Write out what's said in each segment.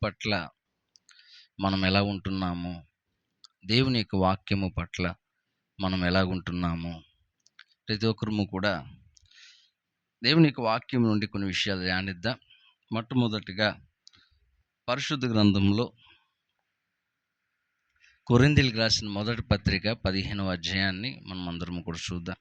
పట్ల మనం ఎలా ఉంటున్నాము, దేవుని యొక్క వాక్యము పట్ల మనం ఎలాగుంటున్నాము. ప్రతి ఒక్కరము కూడా దేవుని యొక్క వాక్యం నుండి కొన్ని విషయాలు ధ్యానిద్దాం. మొట్టమొదటిగా పరిశుద్ధ గ్రంథంలో కొరింథీయులకు రాసిన మొదటి పత్రిక 15వ అధ్యాయాన్ని మనం అందరం కూడా చూద్దాం.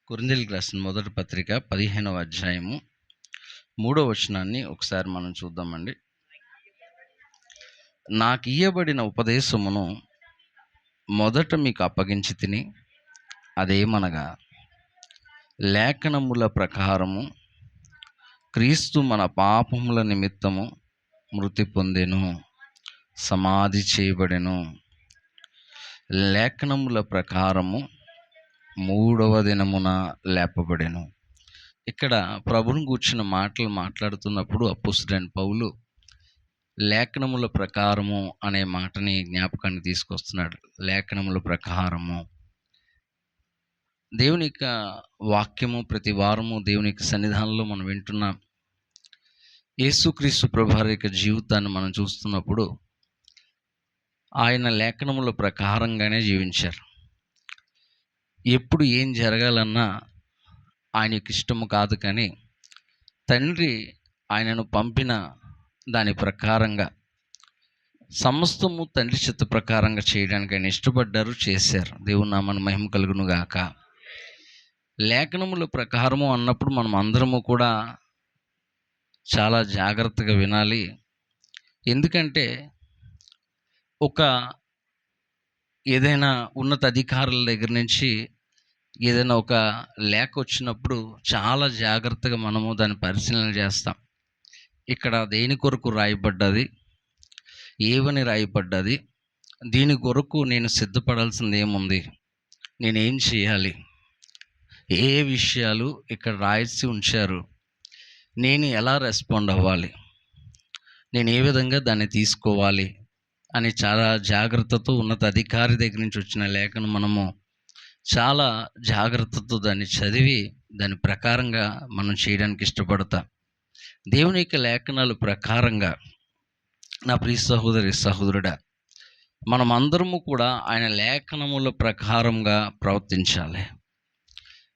కొరింథీయులకు రాసిన మొదటి పత్రిక 15వ అధ్యాయము 3వ వచనాన్ని ఒకసారి మనం చూద్దామండి. నాకు ఇయ్యబడిన ఉపదేశమును మొదట మీకు అప్పగించి తిని, అదేమనగా లేఖనముల ప్రకారము క్రీస్తు మన పాపముల నిమిత్తము మృతి పొందెను, సమాధి చేయబడెను. లేఖనముల ప్రకారము 3వ దినమున లేపబడెను. ఇక్కడ ప్రభువును గూర్చిన మాటలు మాట్లాడుతున్నప్పుడు అపోస్తలుడైన పౌలు లేఖనముల ప్రకారము అనే మాటని జ్ఞాపకాన్ని తీసుకొస్తున్నాడు. లేఖనముల ప్రకారము దేవుని యొక్క వాక్యము ప్రతి వారము దేవుని యొక్క సన్నిధానంలో మనం వింటున్నాం. యేసుక్రీస్తు ప్రభువారి యొక్క జీవితాన్ని మనం చూస్తున్నప్పుడు ఆయన లేఖనముల ప్రకారంగానే జీవించారు. ఎప్పుడు ఏం జరగాలన్నా ఆయనకి ఇష్టము కాదు, కానీ తండ్రి ఆయనను పంపిన దాని ప్రకారంగా సమస్తము తండ్రి చిత్త ప్రకారంగా చేయడానికి ఆయన ఇష్టపడ్డారు, చేశారు. దేవుని నామమున మహిమ కలుగును గాక. లేఖనముల ప్రకారము అన్నప్పుడు మనం అందరము కూడా చాలా జాగ్రత్తగా వినాలి. ఎందుకంటే ఏదైనా ఉన్నత అధికారుల దగ్గర నుంచి ఏదైనా ఒక లేఖ వచ్చినప్పుడు చాలా జాగ్రత్తగా మనము దాన్ని పరిశీలన చేస్తాం. ఇక్కడ దేని కొరకు రాయబడ్డది, ఏమని రాయబడ్డది, దీని కొరకు నేను సిద్ధపడాల్సింది ఏముంది, నేనేం చేయాలి, ఏ విషయాలు ఇక్కడ రాసి ఉంచారు, నేను ఎలా రెస్పాండ్ అవ్వాలి, నేను ఏ విధంగా దాన్ని తీసుకోవాలి అని చాలా జాగ్రత్తతో ఉన్నత అధికారి దగ్గర నుంచి వచ్చిన లేఖను మనము చాలా జాగ్రత్తతో దాన్ని చదివి దాని ప్రకారంగా మనం చేయడానికి ఇష్టపడతాం. దేవుని యొక్క లేఖనాల ప్రకారంగా నా ప్రియ సహోదరి సహోదరుడా, మనం అందరము కూడా ఆయన లేఖనముల ప్రకారంగా ప్రవర్తించాలి.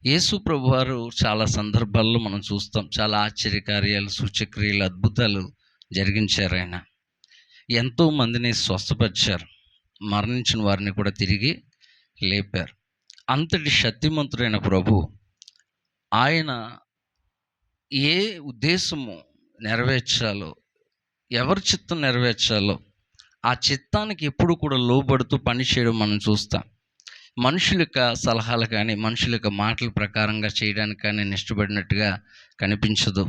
యేసు ప్రభువారు చాలా సందర్భాల్లో మనం చూస్తాం, చాలా ఆశ్చర్యకార్యాలు, సూచక్రియలు, అద్భుతాలు జరిగించారు. ఆయన ఎంతో మందిని స్వస్థపరిచారు, మరణించిన వారిని కూడా తిరిగి లేపారు. అంతటి శక్తిమంతుడైన ప్రభు ఆయన ఏ ఉద్దేశము నెరవేర్చాలో, ఎవరి చిత్తం నెరవేర్చాలో ఆ చిత్తానికి ఎప్పుడు కూడా లోబడుతూ పనిచేయడం మనం చూస్తాం. మనుషుల యొక్క సలహాలు కానీ మనుషుల యొక్క మాటల ప్రకారంగా చేయడానికి కానీ నేను ఇష్టపడినట్టుగా కనిపించదు.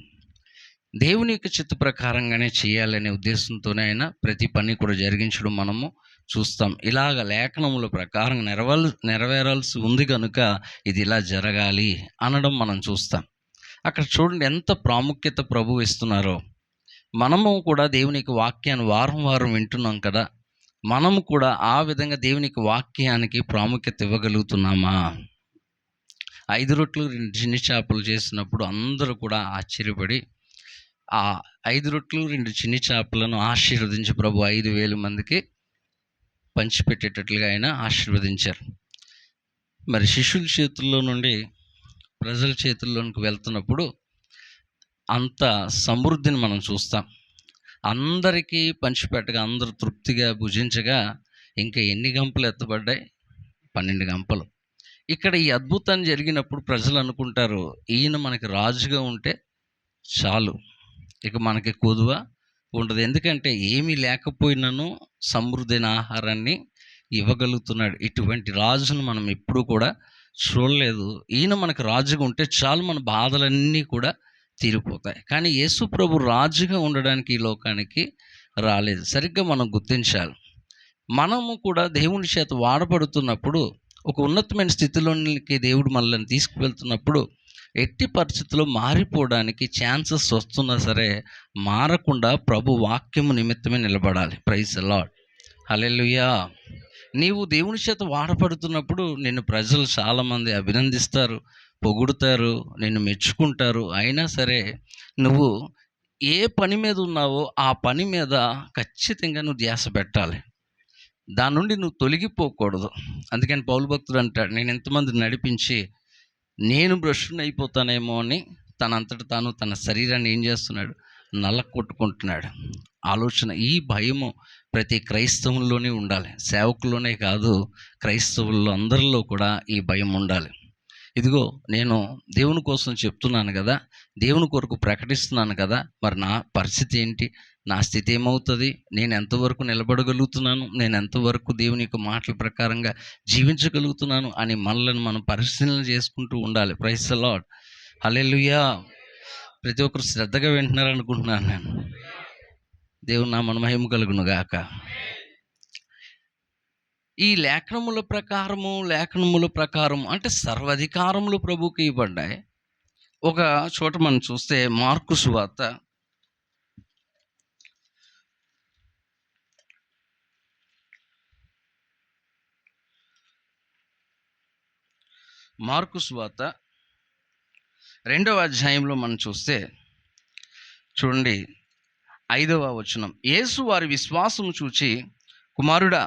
దేవుని యొక్క చిత్త ప్రకారంగానే చేయాలనే ఉద్దేశంతోనే ఆయన ప్రతి పని కూడా జరిగించడం మనము చూస్తాం. ఇలాగ లేఖనముల ప్రకారం నెరవేరాల్సి ఉంది కనుక ఇది ఇలా జరగాలి అనడం మనం చూస్తాం. అక్కడ చూడండి ఎంత ప్రాముఖ్యత ప్రభు ఇస్తున్నారో. మనము కూడా దేవుని యొక్క వాక్యాన్ని వారం వారం వింటున్నాం కదా, మనము కూడా ఆ విధంగా దేవుని యొక్క వాక్యానికి ప్రాముఖ్యత ఇవ్వగలుగుతున్నామా? 5 రొట్టెలు 2 చిన్న చేపలు చేసినప్పుడు అందరూ కూడా ఆశ్చర్యపడి ఆ 5 రొట్టెలు 2 చిన్న చేపలను ఆశీర్వదించి ప్రభు 5,000 మందికి పంచిపెట్టేటట్లుగా ఆయన ఆశీర్వదించారు. మరి శిష్యుల చేతుల్లో నుండి ప్రజల చేతుల్లోనికి వెళ్తున్నప్పుడు అంత సమృద్ధిని మనం చూస్తాం. అందరికీ పంచిపెట్టగా అందరూ తృప్తిగా భుజించగా ఇంకా ఎన్ని గంపలు ఎత్తబడ్డాయి? 12 గంపలు. ఇక్కడ ఈ అద్భుతాన్ని జరిగినప్పుడు ప్రజలు అనుకుంటారు, ఈయన మనకి రాజుగా ఉంటే చాలు, ఇక మనకి కొదువ ఉండదు. ఎందుకంటే ఏమీ లేకపోయినను సమృద్ధైన ఆహారాన్ని ఇవ్వగలుగుతున్నాడు. ఇటువంటి రాజును మనం ఎప్పుడూ కూడా చూడలేదు. ఈయన మనకు రాజుగా ఉంటే చాలు, మన బాధలన్నీ కూడా తీరిపోతాయి. కానీ యేసు ప్రభు రాజుగా ఉండడానికి ఈ లోకానికి రాలేదు. సరిగ్గా మనం గుర్తించాలి. మనము కూడా దేవుని చేత వాడబడుతున్నప్పుడు, ఒక ఉన్నతమైన స్థితిలోనికి దేవుడు మనల్ని తీసుకువెళ్తున్నప్పుడు ఎట్టి పరిస్థితుల్లో మారిపోవడానికి ఛాన్సెస్ వస్తున్నా సరే మారకుండా ప్రభు వాక్యము నిమిత్తమే నిలబడాలి. Praise the Lord. హల్లెలూయా. నీవు దేవుని చేత వాడపడుతున్నప్పుడు నిన్ను ప్రజలు చాలామంది అభినందిస్తారు, పొగుడుతారు, నిన్ను మెచ్చుకుంటారు. అయినా సరే నువ్వు ఏ పని మీద ఉన్నావో ఆ పని మీద ఖచ్చితంగా నువ్వు ధ్యాస పెట్టాలి. దాని నుండి నువ్వు తొలగిపోకూడదు. అందుకని పౌలు భక్తుడు అంటాడు, నేను ఎంతమందిని నడిపించి నేను భ్రష్టుని అయిపోతానేమో అని తనంతట తాను తన శరీరాన్ని ఏం చేస్తున్నాడు, నలకొట్టుకుంటున్నాడు. ఆలోచన, ఈ భయము ప్రతి క్రైస్తవుల్లోనే ఉండాలి. సేవకుల్లోనే కాదు, క్రైస్తవుల్లో అందరిలో కూడా ఈ భయం ఉండాలి. ఇదిగో నేను దేవుని కోసం చెప్తున్నాను కదా, దేవుని కొరకు ప్రకటిస్తున్నాను కదా, మరి నా పరిస్థితి ఏంటి, నా స్థితి ఏమవుతుంది, నేను ఎంతవరకు నిలబడగలుగుతున్నాను, నేను ఎంతవరకు దేవుని యొక్క మాటల ప్రకారంగా జీవించగలుగుతున్నాను అని మనల్ని మనం పరిశీలన చేసుకుంటూ ఉండాలి. Praise the Lord. హల్లెలూయా. ప్రతి ఒక్కరు శ్రద్ధగా వింటున్నారు అనుకుంటున్నాను నేను. దేవుని నామమున మహిమ కలుగును గాక. ఈ లేఖనముల ప్రకారం అంటే సర్వాధికారములు ప్రభువుకి ఇవ్వబడ్డాయి. ఒక చోట మనం చూస్తే మార్కు సువార్త 2వ అధ్యాయంలో మనం చూస్తే చూడండి, 5వ వచనం. యేసు వారి విశ్వాసము చూచి, కుమారుడా,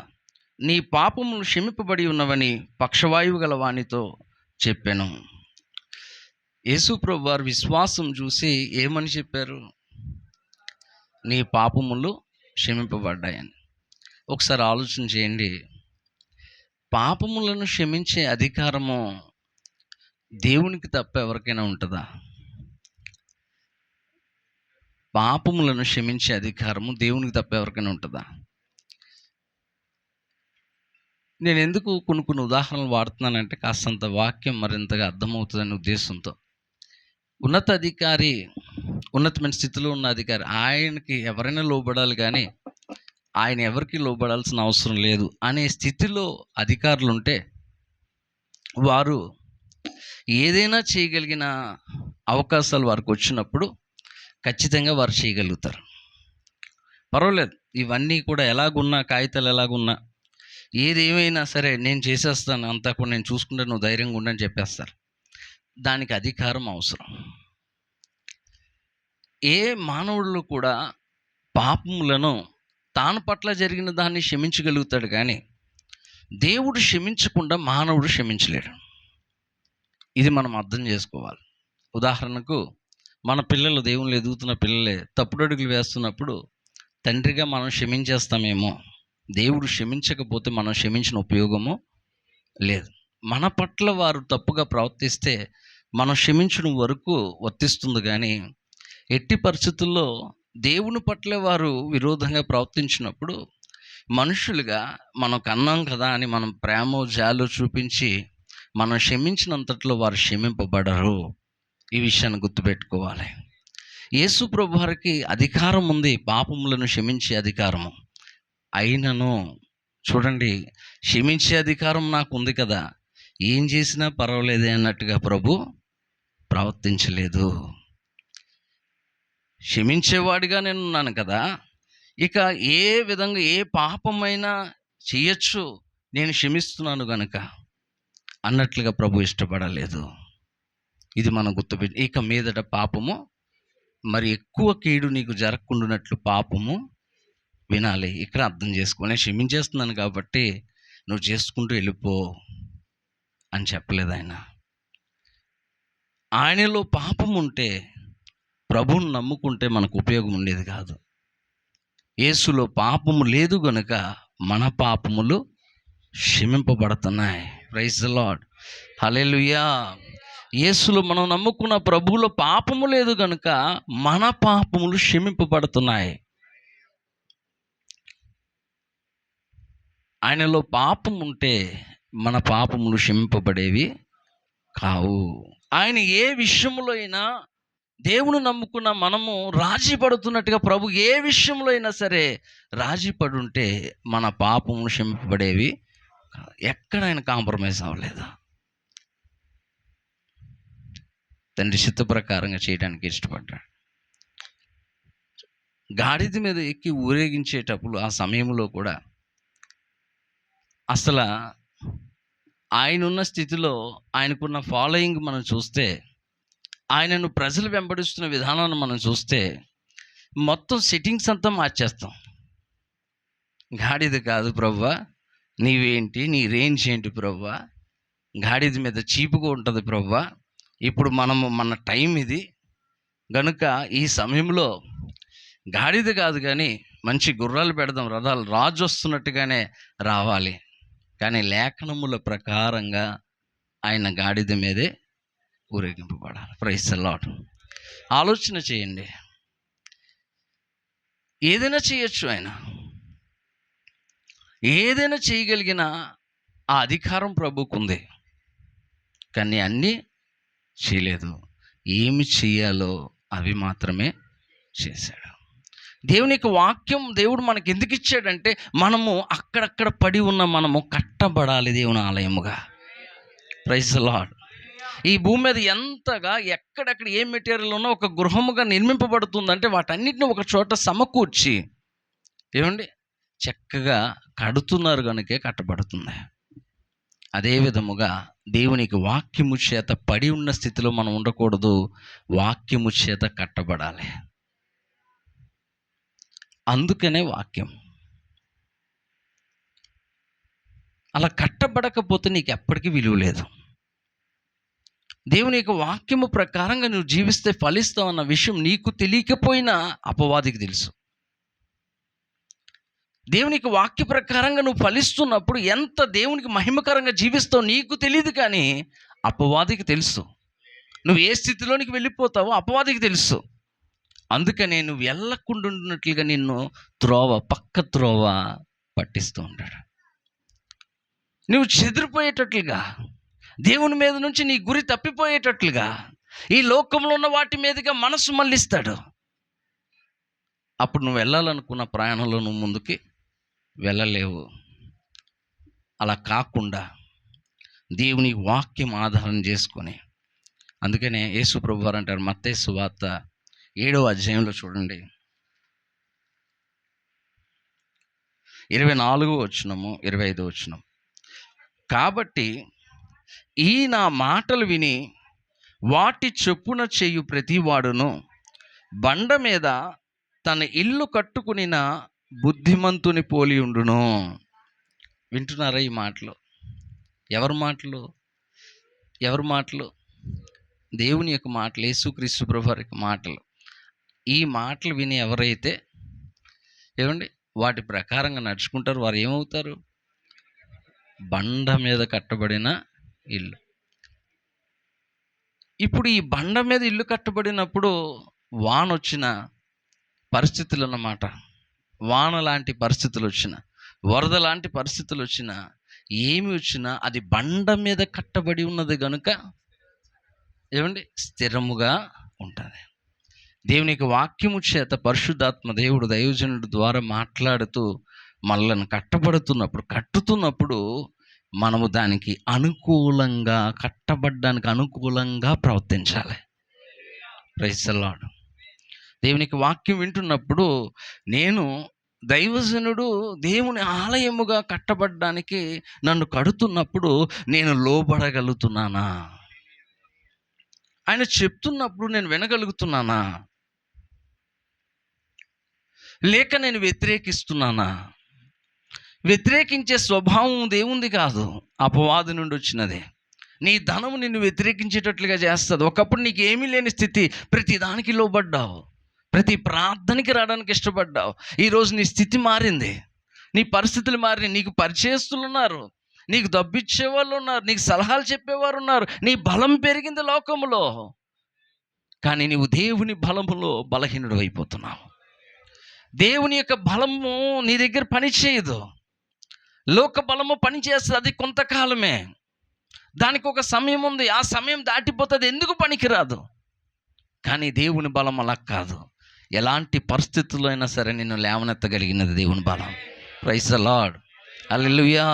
నీ పాపములు క్షమింపబడి ఉన్నవని పక్షవాయువు గల వానితో చెప్పాను. యేసు ప్రభు వారి విశ్వాసం చూసి ఏమని చెప్పారు? నీ పాపములు క్షమింపబడ్డాయని. ఒకసారి ఆలోచన చేయండి. పాపములను క్షమించే అధికారము దేవునికి తప్ప ఎవరికైనా ఉంటుందా? పాపములను క్షమించే అధికారము దేవునికి తప్ప ఎవరికైనా ఉంటుందా? నేను ఎందుకు కొన్ని ఉదాహరణలు వాడుతున్నానంటే కాస్తంత వాక్యం మరింతగా అర్థమవుతుందనే ఉద్దేశంతో. ఉన్నతమైన స్థితిలో ఉన్న అధికారి, ఆయనకి ఎవరైనా లోబడాలి కానీ ఆయన ఎవరికి లోబడాల్సిన అవసరం లేదు అనే స్థితిలో అధికారులు ఉంటే వారు ఏదైనా చేయగలిగిన అవకాశాలు వారికి వచ్చినప్పుడు ఖచ్చితంగా వారు చేయగలుగుతారు. పర్వాలేదు, ఇవన్నీ కూడా ఎలాగున్నా, కాగితాలు ఎలాగున్నా, ఏదేమైనా సరే నేను చేసేస్తాను, అంతా కూడా నేను చూసుకుంటే నువ్వు ధైర్యంగా ఉండని చెప్పేస్తారు. దానికి అధికారం అవసరం. ఏ మానవుడు కూడా పాపములను తాను పట్ల జరిగిన దాన్ని క్షమించగలుగుతాడు కానీ దేవుడు క్షమించకుండా మానవుడు క్షమించలేడు. ఇది మనం అర్థం చేసుకోవాలి. ఉదాహరణకు మన పిల్లలు, దేవుళ్ళు ఎదుగుతున్న పిల్లలే తప్పుడడుగులు వేస్తున్నప్పుడు తండ్రిగా మనం క్షమించేస్తామేమో, దేవుడు క్షమించకపోతే మనం క్షమించిన ఉపయోగము లేదు. మన పట్ల వారు తప్పుగా ప్రవర్తిస్తే మనం క్షమించడం వరకు వర్తిస్తుంది కానీ ఎట్టి పరిస్థితుల్లో దేవుని పట్ల వారు విరోధంగా ప్రవర్తించినప్పుడు మనుషులుగా మనం కన్నాం కదా అని మనం ప్రేమ జాలు చూపించి మనం క్షమించినంతట్లో వారు క్షమింపబడరు. ఈ విషయాన్ని గుర్తుపెట్టుకోవాలి. యేసు ప్రభు వారికి అధికారం ఉంది, పాపములను క్షమించే అధికారము. అయినను చూడండి, క్షమించే అధికారం నాకు ఉంది కదా, ఏం చేసినా పర్వాలేదే అన్నట్టుగా ప్రభు ప్రవర్తించలేదు. క్షమించేవాడిగా నేను ఉన్నాను కదా, ఇక ఏ విధంగా ఏ పాపమైనా చేయొచ్చు, నేను క్షమిస్తున్నాను గనుక అన్నట్లుగా ప్రభు ఇష్టపడలేదు. ఇది మనం గుర్తుపెట్టి, ఇక మీదట పాపము మరి ఎక్కువ కీడు నీకు జరగకుండానట్లు పాపము వినాలి. ఇక్కడ అర్థం చేసుకో, నేను క్షమించేస్తున్నాను కాబట్టి నువ్వు చేసుకుంటూ వెళ్ళిపో అని చెప్పలేదు ఆయన. ఆయనలో పాపం ఉంటే ప్రభువుని నమ్ముకుంటే మనకు ఉపయోగం ఉండేది కాదు. యేసులో పాపము లేదు గనుక మన పాపములు క్షమింపబడుతున్నాయి. Praise the Lord. హల్లెలూయా. యేసులో మనం నమ్ముకున్న ప్రభువులో పాపము లేదు గనుక మన పాపములు క్షమింపబడుతున్నాయి. ఆయనలో పాపం ఉంటే మన పాపములు క్షమింపబడేవి కావు. ఆయన ఏ విషయంలో అయినా దేవుని నమ్ముకున్న మనము రాజీ పడుతున్నట్టుగా ప్రభు ఏ విషయంలో అయినా సరే రాజీ పడుంటే మన పాపములు క్షమింపబడేవి కావు. ఎక్కడ ఆయన కాంప్రమైజ్ అవ్వలేదు. తండ్రి చిత్త ప్రకారంగా చేయడానికి ఇష్టపడ్డాడు. గాడిద మీద ఎక్కి ఊరేగించేటప్పుడు ఆ సమయంలో కూడా అసలు ఆయనున్న స్థితిలో ఆయనకున్న ఫాలోయింగ్ మనం చూస్తే, ఆయనను ప్రజలు వెంబడిస్తున్న విధానాన్ని మనం చూస్తే మొత్తం సెట్టింగ్స్ అంతా మార్చేస్తాం. గాడిద కాదు ప్రభువా, నీవేంటి, నీ రేంజ్ ఏంటి ప్రభువా, గాడిద మీద చీపుగా ఉంటుంది ప్రభువా, ఇప్పుడు మన టైం ఇది గనుక ఈ సమయంలో గాడిద కాదు కానీ మంచి గుర్రాలు పెడదాం, రథాలు, రాజు వస్తున్నట్టుగానే రావాలి. కానీ లేఖనముల ప్రకారంగా ఆయన గాడిద మీదే ఊరేగింపబడాలి. Praise the lord. ఆలోచన చేయండి, ఏదైనా చేయొచ్చు, ఆయన ఏదైనా చేయగలిగిన ఆ అధికారం ప్రభువుకు ఉంది. కానీ అన్నీ చేయలేదు, ఏమి చేయాలో అవి మాత్రమే చేశాడు. దేవుని యొక్క వాక్యం దేవుడు మనకి ఎందుకు ఇచ్చాడంటే, మనము అక్కడక్కడ పడి ఉన్న మనము కట్టబడాలి దేవుని ఆలయముగా. Praise the lord. ఈ భూమి మీద ఎంతగా ఎక్కడెక్కడ ఏ మెటీరియల్ ఉన్నా ఒక గృహముగా నిర్మింపబడుతుందంటే వాటన్నిటిని ఒక చోట సమకూర్చి ఏమండి చక్కగా కడుతున్నారు కనుకే కట్టబడుతుంది. అదే విధముగా దేవునికి వాక్యము చేత పడి ఉన్న స్థితిలో మనం ఉండకూడదు, వాక్యము చేత కట్టబడాలి. అందుకనే వాక్యం. అలా కట్టబడకపోతే నీకు ఎప్పటికీ విలువ లేదు. దేవుని యొక్క వాక్యము ప్రకారంగా నువ్వు జీవిస్తే ఫలిస్తావు అన్న విషయం నీకు తెలియకపోయినా అపవాదికి తెలుసు. దేవునికి వాక్య ప్రకారంగా నువ్వు ఫలిస్తున్నప్పుడు ఎంత దేవునికి మహిమకరంగా జీవిస్తావు నీకు తెలియదు, కానీ అపవాదికి తెలుసు. నువ్వు ఏ స్థితిలోనికి వెళ్ళిపోతావో అపవాదికి తెలుసు. అందుకనే నువ్వు వెళ్ళకుండా ఉన్నట్లుగా నిన్ను పక్క త్రోవ పట్టిస్తూ ఉంటాడు. నువ్వు చెదిరిపోయేటట్లుగా, దేవుని మీద నుంచి నీ గురి తప్పిపోయేటట్లుగా, ఈ లోకంలో ఉన్న వాటి మీదుగా మనసు మళ్ళిస్తాడు. అప్పుడు నువ్వు వెళ్ళాలనుకున్న ప్రయాణంలో నువ్వు ముందుకి వెళ్ళలేవు. అలా కాకుండా దేవుని వాక్యం ఆధారం చేసుకొని, అందుకనే యేసు ప్రభు వారు అంటారు మత్తయి సువార్త 7వ అధ్యాయంలో చూడండి, 24వ వచనము 25వ వచనం. కాబట్టి ఈ నా మాటలు విని వాటి చొప్పున చేయు ప్రతివాడును బండ మీద తన ఇల్లు కట్టుకునిన బుద్ధిమంతుని పోలి ఉండును. వింటున్నారా ఈ మాటలు? ఎవరి మాటలు? ఎవరి మాటలు? దేవుని యొక్క మాటలు, యేసుక్రీస్తు ప్రభువు వారి యొక్క మాటలు. ఈ మాటలు విని ఎవరైతే ఏమండి వాటి ప్రకారంగా నడుచుకుంటారు వారు ఏమవుతారు? బండ మీద కట్టబడిన ఇల్లు. ఇప్పుడు ఈ బండ మీద ఇల్లు కట్టబడినప్పుడు వాన వచ్చిన పరిస్థితులు అన్నమాట, వాన లాంటి పరిస్థితులు వచ్చిన, వరద లాంటి పరిస్థితులు వచ్చిన, ఏమి వచ్చినా అది బండ మీద కట్టబడి ఉన్నది కనుక ఏమండి స్థిరముగా ఉంటుంది. దేవునికి వాక్యము చేత పరిశుద్ధాత్మ దేవుడు దైవజనుడి ద్వారా మాట్లాడుతూ మనల్ని కట్టుతున్నప్పుడు మనము దానికి అనుకూలంగా, కట్టబడ్డానికి అనుకూలంగా ప్రవర్తించాలి. Praise the Lord. దేవునికి వాక్యం వింటున్నప్పుడు నేను దైవజనుడు దేవుని ఆలయముగా కట్టబడ్డానికి నన్ను కడుతున్నప్పుడు నేను లోబడగలుగుతున్నానా? ఆయన చెప్తున్నప్పుడు నేను వినగలుగుతున్నానా? లేక నేను వ్యతిరేకిస్తున్నానా? వ్యతిరేకించే స్వభావం దేవుంది కాదు, అపవాది నుండి వచ్చినది. నీ ధనము నిన్ను వ్యతిరేకించేటట్లుగా చేస్తుంది. ఒకప్పుడు నీకు ఏమీ లేని స్థితి, ప్రతి దానికి లోబడ్డావు, ప్రతి ప్రార్థనకి రావడానికి ఇష్టపడ్డావు. ఈరోజు నీ స్థితి మారింది, నీ పరిస్థితులు మారినాయి. నీకు పరిచయస్తులు ఉన్నారు, నీకు దబ్బిచ్చే వాళ్ళు ఉన్నారు, నీకు సలహాలు చెప్పేవారు ఉన్నారు, నీ బలం పెరిగింది లోకములో. కానీ నీవు దేవుని బలములో బలహీనుడు అయిపోతున్నావు. దేవుని యొక్క బలము నీ దగ్గర పని చేయదు. లోక బలము పని చేస్తుంది, అది కొంతకాలమే, దానికి ఒక సమయం ఉంది. ఆ సమయం దాటిపోతుంది, ఎందుకు పనికిరాదు. కానీ దేవుని బలం అలా కాదు. ఎలాంటి పరిస్థితుల్లో అయినా సరే నిన్ను లేవనెత్తగలిగినది దేవుని బలం. Praise the Lord. హల్లెలూయా.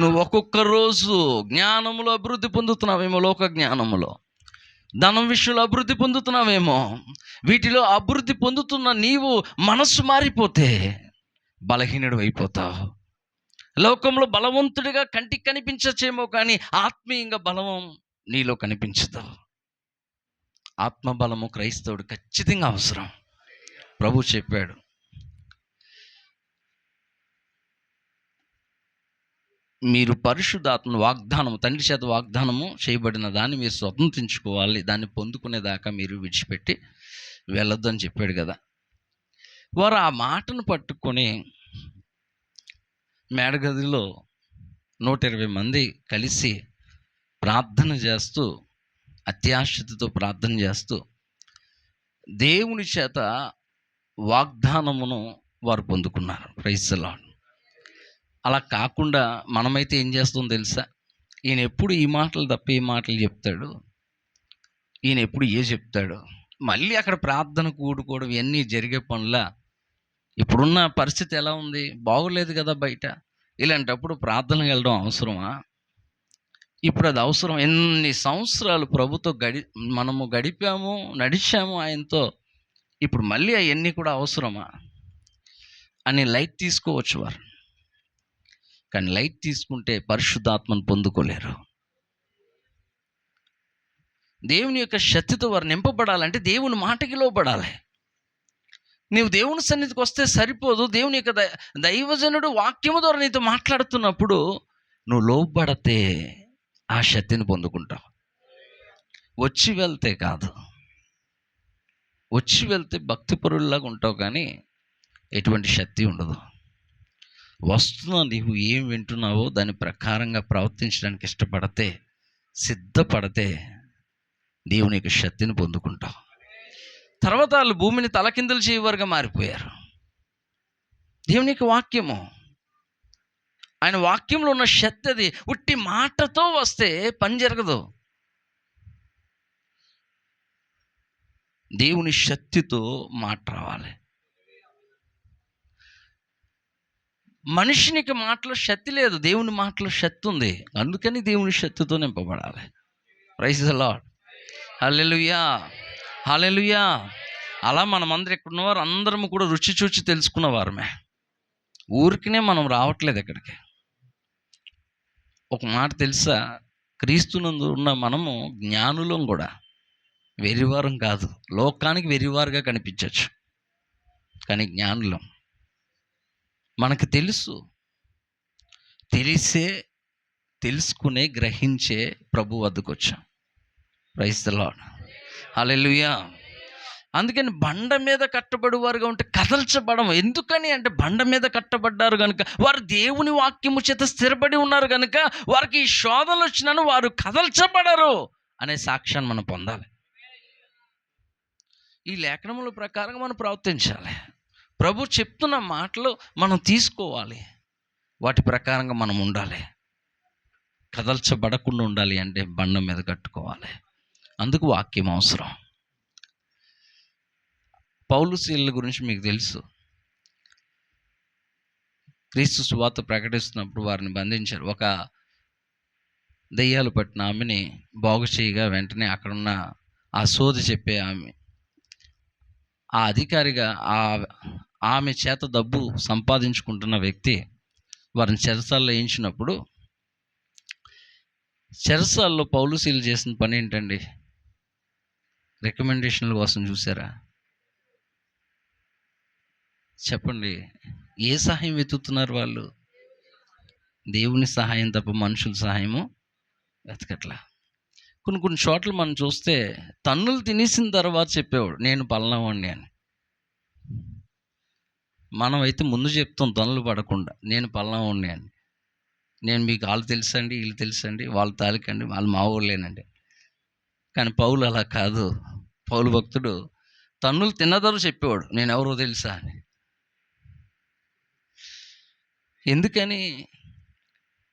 నువ్వు ఒక్కొక్క రోజు జ్ఞానములో అభివృద్ధి పొందుతున్నావేమో, లోక జ్ఞానములో. ధనం విషయంలో అభివృద్ధి పొందుతున్నావేమో. వీటిలో అభివృద్ధి పొందుతున్న నీవు మనస్సు మారిపోతే బలహీనుడు అయిపోతావు. లోకంలో బలవంతుడిగా కంటికి కనిపించచ్చేమో, కానీ ఆత్మీయంగా బలం నీలో కనిపించదు. ఆత్మబలము క్రైస్తవుడు ఖచ్చితంగా అవసరం. ప్రభు చెప్పాడు, మీరు పరిశుద్ధాత్మ వాగ్దానము, తండ్రి చేత వాగ్దానము చేయబడిన దాన్ని మీరు స్వతంత్రించుకోవాలి, దాన్ని పొందుకునేదాకా మీరు విడిచిపెట్టి వెళ్ళొద్దని చెప్పాడు కదా. వారు ఆ మాటను పట్టుకొని మేడగదిలో 120 మంది కలిసి ప్రార్థన చేస్తూ, అత్యాశతో ప్రార్థన చేస్తూ దేవుని చేత వాగ్దానమును వారు పొందుకున్నారు. Praise the lord. అలా కాకుండా మనమైతే ఏం చేస్తాం తెలుసా? ఈయన ఎప్పుడు ఈ మాటలు తప్ప ఈ మాటలు చెప్తాడు, ఈయన ఎప్పుడు ఏ చెప్తాడు, మళ్ళీ అక్కడ ప్రార్థన కూడుకోవడం, ఇవన్నీ జరిగే పనుల. ఇప్పుడున్న పరిస్థితి ఎలా ఉంది? బాగోలేదు కదా బయట. ఇలాంటప్పుడు ప్రార్థనకు వెళ్ళడం అవసరమా? ఇప్పుడు అది అవసరం. ఎన్ని సంవత్సరాలు ప్రభుతో మనము గడిపాము, నడిచాము ఆయనతో. ఇప్పుడు మళ్ళీ అవన్నీ కూడా అవసరమా అని లైట్ తీసుకోవచ్చు వారు. కానీ లైట్ తీసుకుంటే పరిశుద్ధాత్మను పొందుకోలేరు. దేవుని యొక్క శక్తితో వారు నింపబడాలంటే దేవుని మాటకి లోబడాలి. నీవు దేవుని సన్నిధికి వస్తే సరిపోదు. దేవుని యొక్క దైవజనుడు వాక్యము ద్వారా నీతో మాట్లాడుతున్నప్పుడు నువ్వు లోబడితే ఆ శక్తిని పొందుకుంటావు. వచ్చి వెళ్తే కాదు. వచ్చి వెళ్తే భక్తిపరుల్లాగా ఉంటావు, కానీ ఎటువంటి శక్తి ఉండదు. వస్తున్నా నీవు ఏం వింటున్నావో దాని ప్రకారంగా ప్రవర్తించడానికి ఇష్టపడితే, సిద్ధపడితే దేవుని యొక్క శక్తిని పొందుకుంటావు. తర్వాత వాళ్ళు భూమిని తలకిందులు చేయవారుగా మారిపోయారు. దేవుని యొక్క వాక్యము, ఆయన వాక్యంలో ఉన్న శక్తి అది. ఉట్టి మాటతో వస్తే పని జరగదు. దేవుని శక్తితో మాట రావాలి. మనిషినికి మాటలో శక్తి లేదు, దేవుని మాటలో శక్తి ఉంది. అందుకని దేవుని శక్తితో నింపబడాలి. Praise the Lord. Hallelujah, hallelujah. అలా మనమందరం ఇక్కడ ఉన్నవారు అందరము కూడా రుచి చూచి తెలుసుకున్నవారమే. ఊరికినే మనం రావట్లేదు ఇక్కడికి. ఒక మాట తెలుసా? క్రీస్తునందు ఉన్న మనము జ్ఞానులం కూడా, వెర్రివారం కాదు. లోకానికి వెర్రివారుగా కనిపించవచ్చు, కానీ జ్ఞానులం. మనకు తెలుసు, తెలిసే తెలుసుకునే గ్రహించే ప్రభు వద్దకు వచ్చాం. Praise the Lord. హల్లెలూయా. అందుకని బండ మీద కట్టబడి వారుగా ఉంటే కదల్చబడము. ఎందుకని అంటే బండ మీద కట్టబడ్డారు కనుక, వారు దేవుని వాక్యము చేత స్థిరపడి ఉన్నారు కనుక వారికి ఈ శోధనలు వచ్చినాను వారు కదల్చబడరు అనే సాక్ష్యాన్ని మనం పొందాలి. ఈ లేఖనముల ప్రకారంగా మనం ప్రవర్తించాలి. ప్రభు చెప్తున్న మాటలు మనం తీసుకోవాలి, వాటి ప్రకారంగా మనం ఉండాలి. కదల్చబడకుండా ఉండాలి అంటే బండ మీద కట్టుకోవాలి. అందుకు వాక్యం అవసరం. పౌలు శీలల గురించి మీకు తెలుసు. క్రీస్తు సువార్త ప్రకటిస్తున్నప్పుడు వారిని బంధించారు. ఒక దెయ్యాలు పట్టిన ఆమెని బాగు చేయగా వెంటనే అక్కడున్న ఆ సోది చెప్పే ఆమె, ఆ అధికారిగా ఆమె చేత డబ్బు సంపాదించుకుంటున్న వ్యక్తి వారిని చెరసాల్లో వేయించినప్పుడు, చెరసాల్లో పౌలు శీల చేసిన పని ఏంటండి? రికమెండేషన్ల కోసం చూసారా? చెప్పండి. ఏ సహాయం వెతుకుతున్నారు వాళ్ళు? దేవుని సహాయం తప్ప మనుషుల సహాయము వెతకట్లా. కొన్ని చోట్ల మనం చూస్తే తన్నులు తినేసిన తర్వాత చెప్పేవాడు, నేను పలానావాడిని అని. మనం అయితే ముందు చెప్తాం తన్నులు పడకుండా, నేను పలానావాడిని అని. నేను మీకు వాళ్ళు తెలుసండి, వీళ్ళు తెలుసండి, వాళ్ళు తాలికండి, వాళ్ళు మా ఊళ్ళేనండి. కానీ పౌలు అలా కాదు. పౌలు భక్తుడు తన్నులు తిన్నదారు చెప్పేవాడు, నేను ఎవరో తెలుసా అని. ఎందుకని?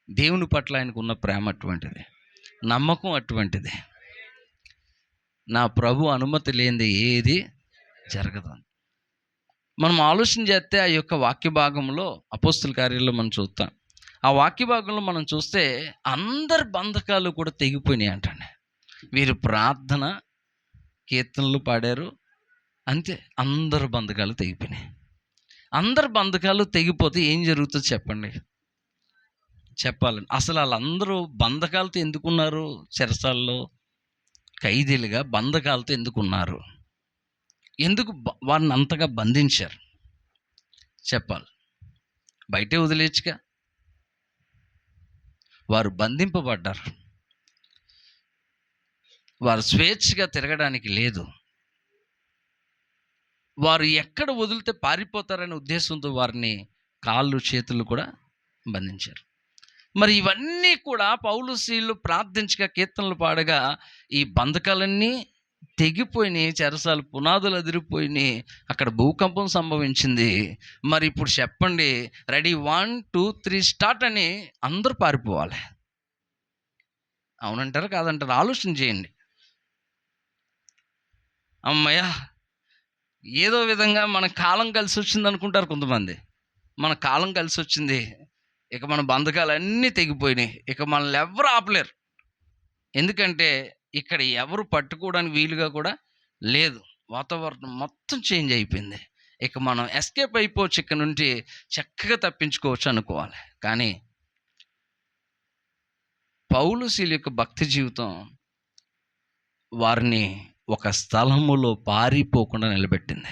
దేవుని పట్ల ఆయనకు ఉన్న ప్రేమ అటువంటిది, నమ్మకం అటువంటిది. నా ప్రభు అనుమతి లేనిది ఏది జరగదు. మనం ఆలోచన చేస్తే ఆ యొక్క వాక్య భాగంలో అపోస్తుల కార్యాల్లో మనం చూస్తాం. ఆ వాక్య భాగంలో మనం చూస్తే అందరి బంధకాలు కూడా తెగిపోయినాయి అంటండి. వీరు ప్రార్థన, కీర్తనలు పాడారు, అంతే. అందరు బంధకాలు తెగిపోయినాయి. అందరు బంధకాలు తెగిపోతే ఏం జరుగుతుందో చెప్పండి? చెప్పాలండి. అసలు వాళ్ళందరూ బంధకాలతో ఎందుకున్నారు? చెరసాల్లో ఖైదీలుగా బంధకాలతో ఎందుకున్నారు? ఎందుకు వారిని అంతగా బంధించారు? చెప్పాలి. బయటే వదిలేయచ్చుగా. వారు బంధింపబడ్డారు. వారు స్వేచ్ఛగా తిరగడానికి లేదు. వారు ఎక్కడ వదిలితే పారిపోతారనే ఉద్దేశంతో వారిని కాళ్ళు చేతులు కూడా బంధించారు. మరి ఇవన్నీ కూడా పౌలు శీలు ప్రార్థించగా, కీర్తనలు పాడగా ఈ బంధకాలన్నీ తెగిపోయినాయి. చెరసాలు పునాదులు అదిరిపోయినాయి. అక్కడ భూకంపం సంభవించింది. మరి ఇప్పుడు చెప్పండి, రెడీ 1 2 3 స్టార్ట్ అని అందరూ పారిపోవాలి. అవునంటారా కాదంటారా? ఆలోచన చేయండి. అమ్మయ్య, ఏదో విధంగా మన కాలం కలిసి వచ్చింది అనుకుంటారు కొంతమంది. మన కాలం కలిసి వచ్చింది, ఇక మన బంధకాలన్నీ తెగిపోయినాయి, ఇక మనల్ని ఎవరు ఆపలేరు. ఎందుకంటే ఇక్కడ ఎవరు పట్టుకోవడానికి వీలుగా కూడా లేదు. వాతావరణం మొత్తం చేంజ్ అయిపోయింది. ఇక మనం ఎస్కేప్ అయిపోవచ్చు, ఇక్కడ నుండి చక్కగా తప్పించుకోవచ్చు అనుకోవాలి. కానీ పౌలు శీల యొక్క భక్తి జీవితం వారిని ఒక స్థలములో పారిపోకుండా నిలబెట్టింది.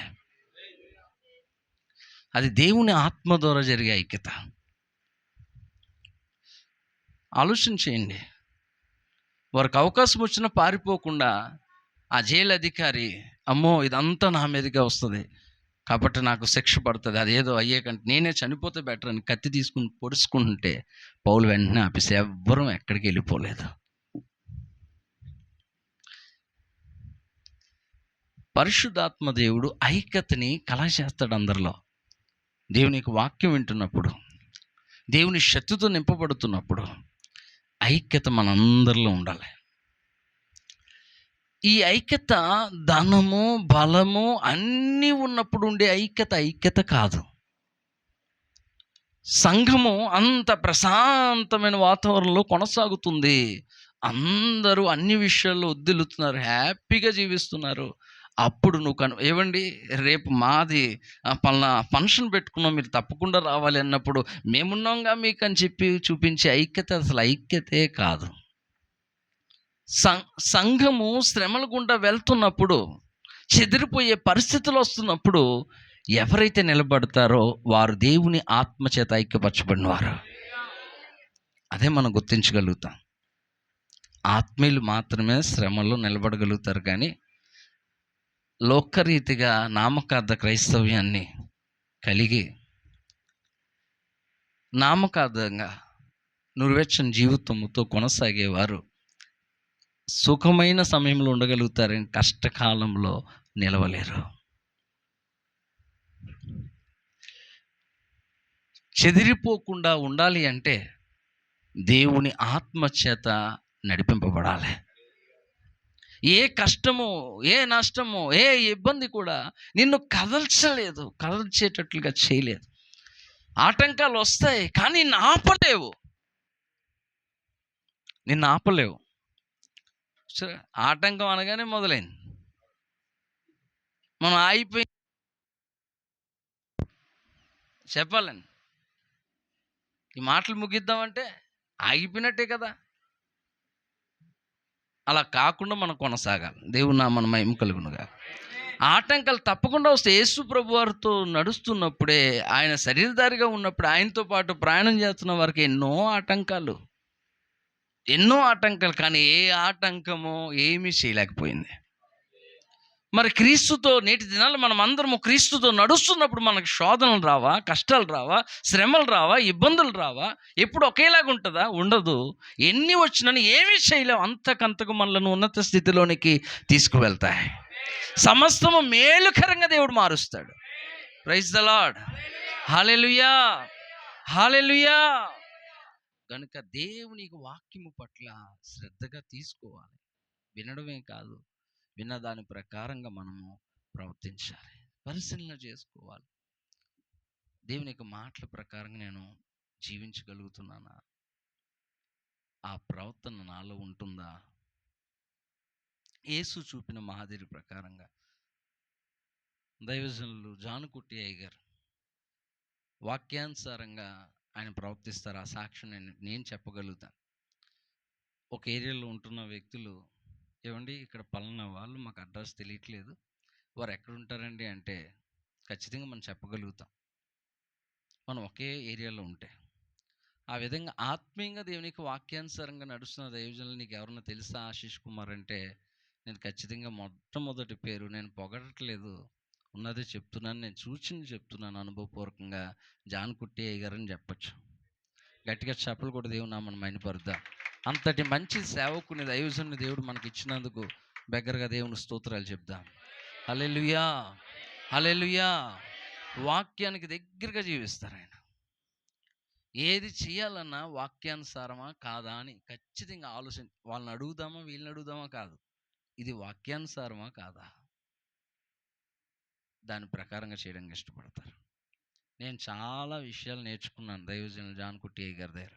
అది దేవుని ఆత్మ ద్వారా జరిగే ఐక్యత. ఆలోచన చేయండి. వారికి అవకాశం వచ్చినా పారిపోకుండా ఆ జైలు అధికారి, అమ్మో ఇదంతా నా మీదకే వస్తుంది కాబట్టి నాకు శిక్ష పడుతుంది, అదేదో అయ్యే కంటే నేనే చనిపోతే బెటర్ అని కత్తి తీసుకుని పొడుచుకుంటుంటే పౌలు వెంటనే ఆపేసి ఎవ్వరూ ఎక్కడికి వెళ్ళిపోలేదు. పరిశుద్ధాత్మ దేవుడు ఐక్యతని కలగజేస్తాడు అందరిలో. దేవునికి వాక్యం వింటున్నప్పుడు, దేవుని శక్తితో నింపబడుతున్నప్పుడు ఐక్యత మనందరిలో ఉండాలి. ఈ ఐక్యత ధనము, బలము అన్నీ ఉన్నప్పుడు ఉండే ఐక్యత కాదు. సంఘము అంత ప్రశాంతమైన వాతావరణంలో కొనసాగుతుంది. అందరూ అన్ని విషయాల్లో ఉద్దిల్లుతున్నారు, హ్యాపీగా జీవిస్తున్నారు. అప్పుడు నువ్వు ఏవండి రేపు మాది పలానా ఫంక్షన్ పెట్టుకున్నాం, మీరు తప్పకుండా రావాలి అన్నప్పుడు మేమున్నాంగా మీకు అని చెప్పి చూపించే ఐక్యత అసలు ఐక్యతే కాదు. సంఘము శ్రమల గుండా వెళ్తున్నప్పుడు, చెదిరిపోయే పరిస్థితులు వస్తున్నప్పుడు ఎవరైతే నిలబడతారో వారు దేవుని ఆత్మచేత ఐక్యపరచబడిన వారు. అదే మనం గుర్తించగలుగుతాం. ఆత్మీయులు మాత్రమే శ్రమలో నిలబడగలుగుతారు. కానీ లోకరీతిగా నామకార్థ క్రైస్తవ్యాన్ని కలిగి నామకార్థంగా నురువెచ్చని జీవితంతో కొనసాగేవారు సుఖమైన సమయంలో ఉండగలుగుతారని కష్టకాలంలో నిలవలేరు. చెదిరిపోకుండా ఉండాలి అంటే దేవుని ఆత్మచేత నడిపింపబడాలి. ఏ కష్టము, ఏ నష్టము, ఏ ఇబ్బంది కూడా నిన్ను కదల్చేటట్లుగా చేయలేదు. ఆటంకాలు వస్తాయి కానీ నిన్ను ఆపలేవు. సరే, ఆటంకం అనగానే మొదలైంది. మనం ఆగిపోయి చెప్పాలండి, ఈ మాటలు ముగిద్దామంటే ఆగిపోయినట్టే కదా. అలా కాకుండా మనం కొనసాగాలి. దేవుని నామమున మహిమ కలుగునుగా. ఆటంకాలు తప్పకుండా వస్తే యేసు ప్రభు వారితో నడుస్తున్నప్పుడే, ఆయన శరీరధారిగా ఉన్నప్పుడు, ఆయనతో పాటు ప్రయాణం చేస్తున్న వారికి ఎన్నో ఆటంకాలు కానీ ఏ ఆటంకమో ఏమీ చేయలేకపోయింది. మరి క్రీస్తుతో నేటి దినాల్లో మనం అందరము క్రీస్తుతో నడుస్తున్నప్పుడు మనకు శోధనలు రావా, కష్టాలు రావా, శ్రమలు రావా, ఇబ్బందులు రావా? ఎప్పుడు ఒకేలాగా ఉంటుందా? ఉండదు. ఎన్ని వచ్చినని ఏమీ చేయలేవు. అంతకంతకు మనలను ఉన్నత స్థితిలోనికి తీసుకువెళ్తాయి. సమస్తము మేలుకరంగా దేవుడు మారుస్తాడు. Praise the Lord. Hallelujah, hallelujah. కనుక దేవుని వాక్యము పట్ల శ్రద్ధగా తీసుకోవాలి. వినడమే కాదు, విన్న దాని ప్రకారంగా మనము ప్రవర్తించాలి, పరిశీలన చేసుకోవాలి. దేవుని యొక్క మాటల ప్రకారంగా నేను జీవించగలుగుతున్నానా? ఆ ప్రవర్తన నాలో ఉంటుందా? యేసు చూపిన మాదిరి ప్రకారంగా దైవజనులు జానుకుట్టి అయ్య గారు వాక్యానుసారంగా ఆయన ప్రవర్తిస్తారు. ఆ సాక్ష్యం నేను చెప్పగలుగుతాను. ఒక ఏరియాలో ఉంటున్న వ్యక్తులు, ఏవండి ఇక్కడ పలానా వాళ్ళు మాకు అడ్రస్ తెలియట్లేదు, వారు ఎక్కడుంటారండి అంటే ఖచ్చితంగా మనం చెప్పగలుగుతాం, మనం ఒకే ఏరియాలో ఉంటే. ఆ విధంగా ఆత్మీయంగా దేవునికి వాక్యానుసారంగా నడుస్తున్న దైవజనులు నీకు ఎవరన్నా తెలుసా ఆశీష్ కుమార్ అంటే, నేను ఖచ్చితంగా మొట్టమొదటి పేరు, నేను పొగడట్లేదు, ఉన్నదే చెప్తున్నాను, నేను సూచనలు చెప్తున్నాను అనుభవపూర్వకంగా, జాన్కుట్టి అయ్య గారని చెప్పచ్చు. గట్టిగా చెప్పలు కూడా దేవుని నామని మైనపరుద్దాం. అంతటి మంచి సేవకుని దైవజనుని దేవుడు మనకి ఇచ్చినందుకు బెగ్గరగా దేవుని స్తోత్రాలు చెప్దాం. హల్లెలూయా, హల్లెలూయా. వాక్యానికి దగ్గరగా జీవిస్తారు ఆయన. ఏది చేయాలన్నా వాక్యానుసారమా కాదా అని ఖచ్చితంగా వాళ్ళని అడుగుదామా వీళ్ళని అడుగుదామా కాదు, ఇది వాక్యానుసారమా కాదా, దాని ప్రకారంగా చేయడానికి ఇష్టపడతారు. నేను చాలా విషయాలు నేర్చుకున్నాను దైవజనులు జాన్కుట్టి అయ్య గారి దగ్గర.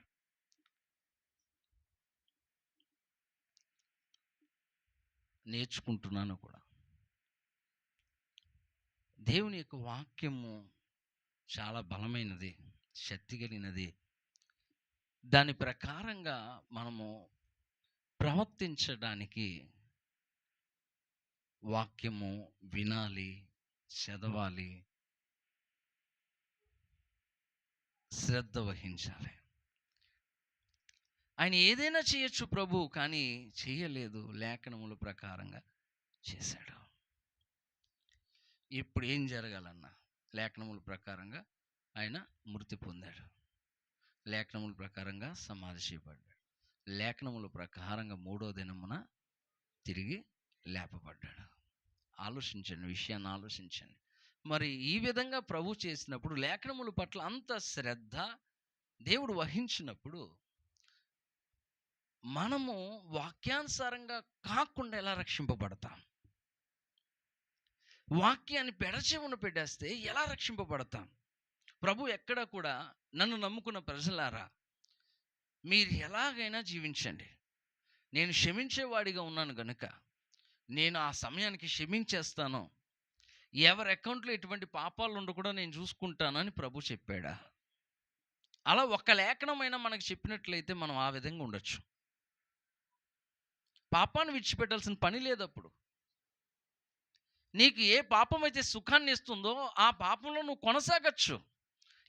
నేర్చుకుంటున్నాను కూడా. దేవుని యొక్క వాక్యము చాలా బలమైనది, శక్తి కలిగినది. దాని ప్రకారంగా మనము ప్రవర్తించడానికి వాక్యము వినాలి, చదవాలి, శ్రద్ధ వహించాలి. ఆయన ఏదైనా చేయొచ్చు ప్రభు, కానీ చేయలేదు, లేఖనముల ప్రకారంగా చేశాడు. ఇప్పుడు ఏం జరగాలన్నా లేఖనముల ప్రకారంగా ఆయన మృతి పొందాడు, లేఖనముల ప్రకారంగా సమాధి చేయబడ్డాడు, లేఖనముల ప్రకారంగా 3వ దినమున తిరిగి లేపబడ్డాడు. ఆలోచించండి, విషయాన్ని ఆలోచించండి. మరి ఈ విధంగా ప్రభు చేసినప్పుడు, లేఖనముల పట్ల అంత శ్రద్ధ దేవుడు వహించినప్పుడు, మనము వాక్యానుసారంగా కాకుండా ఎలా రక్షింపబడతాం? వాక్యాన్ని పెడచెవున పెట్టేస్తే ఎలా రక్షింపబడతాం? ప్రభు ఎక్కడ కూడా నన్ను నమ్ముకున్న ప్రజలారా, మీరు ఎలాగైనా జీవించండి, నేను క్షమించేవాడిగా ఉన్నాను గనుక నేను ఆ సమయానికి క్షమించేస్తాను, ఎవరి అకౌంట్లో ఎటువంటి పాపాలు ఉండకుండా నేను చూసుకుంటాను అని ప్రభు చెప్పాడా? అలా ఒక్క లేఖనమైనా మనకు చెప్పినట్లయితే మనం ఆ విధంగా ఉండొచ్చు. పాపాన్ని విడిచిపెట్టాల్సిన పని లేదు. అప్పుడు నీకు ఏ పాపం అయితే సుఖాన్ని ఇస్తుందో ఆ పాపంలో నువ్వు కొనసాగచ్చు.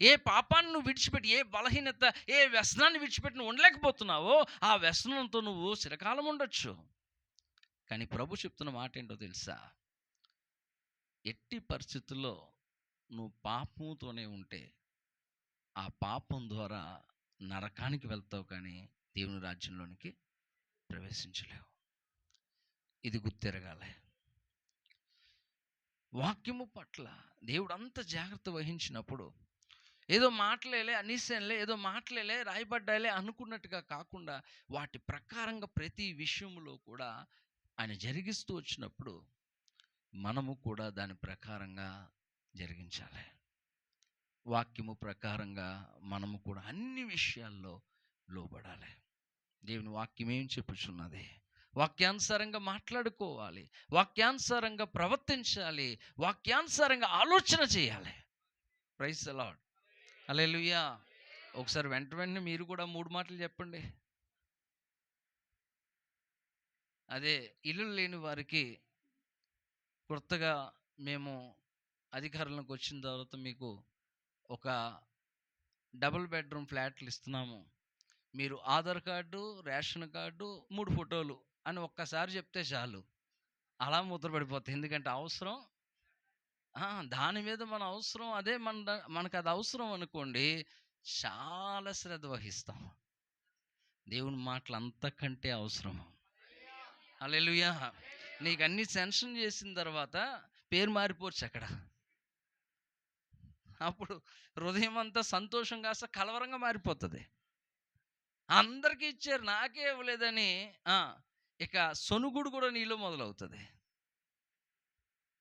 ఏ పాపాన్ని నువ్వు విడిచిపెట్టి, ఏ బలహీనత, ఏ వ్యసనాన్ని విడిచిపెట్టి నువ్వు ఉండలేకపోతున్నావో ఆ వ్యసనంతో నువ్వు చిరకాలం ఉండొచ్చు. కానీ ప్రభు చెప్తున్న మాట ఏంటో తెలుసా? ఎట్టి పరిస్థితుల్లో నువ్వు పాపంతోనే ఉంటే ఆ పాపం ద్వారా నరకానికి వెళ్తావు, కానీ దేవుని రాజ్యంలోనికి ప్రవేశించలేవు. ఇది గుర్తెరగాలి. వాక్యము పట్ల దేవుడు అంత జాగ్రత్త వహించినప్పుడు, ఏదో మాటలేలే అనేసేలే, ఏదో మాటలేలే రాయబడ్డాలే అనుకున్నట్టుగా కాకుండా, వాటి ప్రకారంగా ప్రతి విషయంలో కూడా ఆయన జరిగిస్తూ వచ్చినప్పుడు మనము కూడా దాని ప్రకారంగా జరిగించాలి. వాక్యము ప్రకారంగా మనము కూడా అన్ని విషయాల్లో లోబడాలి. దేవుని వాక్యం ఏం చెప్పుచున్నది? వాక్యానుసారంగా మాట్లాడుకోవాలి, వాక్యానుసారంగా ప్రవర్తించాలి, వాక్యానుసారంగా ఆలోచన చేయాలి. ప్రైజ్ ది లార్డ్, హల్లెలూయా. ఒకసారి వెంటనే మీరు కూడా 3 మాటలు చెప్పండి. అదే, ఇల్లు లేని వారికి కొత్తగా మేము అధికారంలోకి వచ్చిన తర్వాత మీకు ఒక డబుల్ బెడ్రూమ్ ఫ్లాట్లు ఇస్తున్నాము, మీరు ఆధార్ కార్డు, రేషన్ కార్డు, 3 ఫోటోలు అని ఒక్కసారి చెప్తే చాలు, అలా ముద్ర పడిపోతాయి. ఎందుకంటే అవసరం, దాని మీద మన అవసరం, అదే మనకు అది అవసరం అనుకోండి, చాలా శ్రద్ధ వహిస్తాం. దేవుని మాటలు అంతకంటే అవసరం. హల్లెలూయా. నీకు అన్ని సెన్షన్ చేసిన తర్వాత పేరు మారిపోవచ్చు అక్కడ. అప్పుడు హృదయం అంతా సంతోషం కాస్త కలవరంగా మారిపోతుంది. అందరికీ ఇచ్చారు, నాకే ఇవ్వలేదని ఇక సొనుగుడు కూడా నీలో మొదలవుతుంది.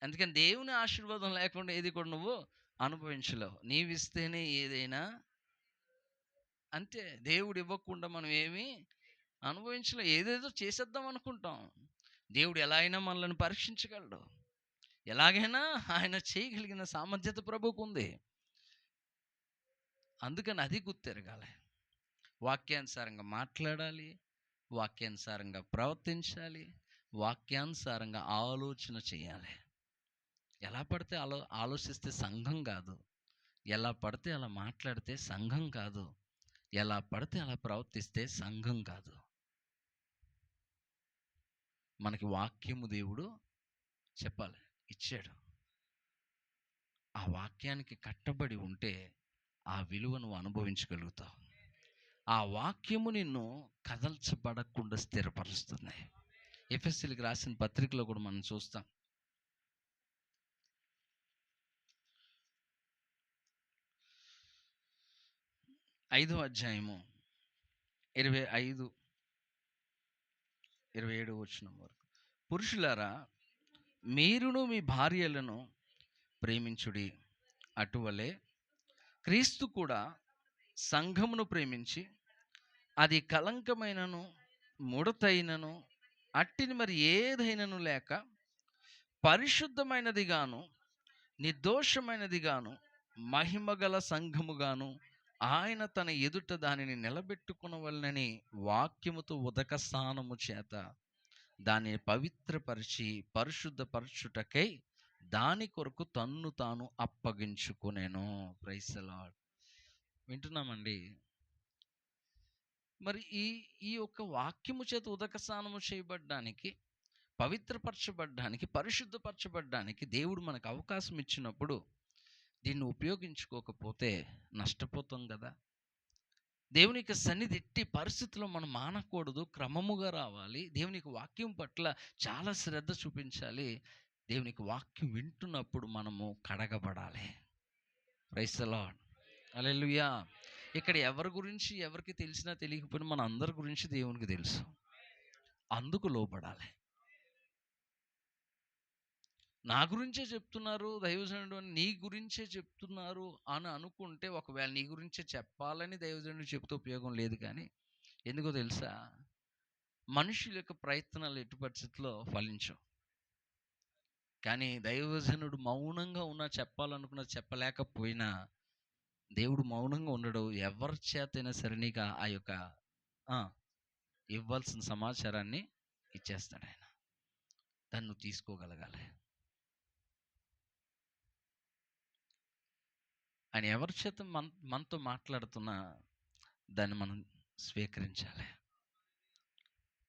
అందుకని దేవుని ఆశీర్వాదం లేకుండా ఏది కూడా నువ్వు అనుభవించలేవు. నీవిస్తేనే ఏదైనా, అంతే. దేవుడు ఇవ్వకుండా మనం ఏమీ అనుభవించలేం. ఏదేదో చేసేద్దాం అనుకుంటాం. దేవుడు ఎలా అయినా మనల్ని పరీక్షించగలడు. ఎలాగైనా ఆయన చేయగలిగిన సామర్థ్యత ప్రభువుకు ఉంది. అందుకని అది గుర్తెరగాలి. వాక్యానుసారంగా మాట్లాడాలి, వాక్యానుసారంగా ప్రవర్తించాలి, వాక్యానుసారంగా ఆలోచన చేయాలి. ఎలా పడితే ఆలోచిస్తే సంఘం కాదు. ఎలా పడితే అలా మాట్లాడితే సంఘం కాదు. ఎలా పడితే అలా ప్రవర్తిస్తే సంఘం కాదు. మనకి వాక్యము దేవుడు చెప్పాలి, ఇచ్చాడు. ఆ వాక్యానికి కట్టబడి ఉంటే ఆ విలువను అనుభవించగలుగుతావు. ఆ వాక్యము నిన్ను కదల్చబడకుండా స్థిరపరుస్తుంది. ఎఫెసీయులకు రాసిన పత్రికలో కూడా మనం చూస్తాం. 5వ అధ్యాయము 25, 27 వచనం వరకు. పురుషులారా, మీరును మీ భార్యలను ప్రేమించుడి. అటువలే క్రీస్తు కూడా సంఘమును ప్రేమించి అది కలంకమైనను ముడతైనను అట్టిని మరి ఏదైనను లేక పరిశుద్ధమైనదిగాను నిర్దోషమైనదిగాను మహిమగల సంఘముగాను ఆయన తన ఎదుట దానిని నిలబెట్టుకునవలనని వాక్యముతో ఉదక స్నానము చేత దానిని పవిత్రపరిచి పరిశుద్ధపరచుటకై దాని కొరకు తన్ను తాను అప్పగించుకునేను. Praise the Lord. వింటున్నామండి. మరి ఈ యొక్క వాక్యము చేత ఉదక స్నానము చేయబడ్డానికి, పవిత్రపరచబడ్డానికి, పరిశుద్ధపరచబడ్డానికి దేవుడు మనకు అవకాశం ఇచ్చినప్పుడు దీన్ని ఉపయోగించుకోకపోతే నష్టపోతాం కదా. దేవునికి సన్నిధి ఎట్టి పరిస్థితుల్లో మనం మానకూడదు, క్రమముగా రావాలి. దేవునికి వాక్యం పట్ల చాలా శ్రద్ధ చూపించాలి. దేవునికి వాక్యం వింటున్నప్పుడు మనము కడగబడాలి. Praise the Lord. హల్లెలూయా. ఇక్కడ ఎవరి గురించి ఎవరికి తెలిసినా తెలియకపోయినా మన అందరి గురించి దేవునికి తెలుసు. అందుకు లోబడాలి. నా గురించే చెప్తున్నారు దైవజనుడు అని, నీ గురించే చెప్తున్నారు అని అనుకుంటే, ఒకవేళ నీ గురించే చెప్పాలని దైవజనుడు చెప్తే ఉపయోగం లేదు. కానీ ఎందుకో తెలుసా, మనుషుల యొక్క ప్రయత్నాలు ఎట్టి పరిస్థితుల్లో ఫలించవు. కానీ దైవజనుడు మౌనంగా ఉన్నా, చెప్పాలనుకున్నా చెప్పలేకపోయినా, దేవుడు మౌనంగా ఉండడు. ఎవరి చేతైనా సరే నీకు ఆ యొక్క ఇవ్వాల్సిన సమాచారాన్ని ఇచ్చేస్తాడు ఆయన. దాన్ని నువ్వు తీసుకోగలగాలి. ఆయన ఎవరి చేత మనతో మాట్లాడుతున్నా దాన్ని మనం స్వీకరించాలి.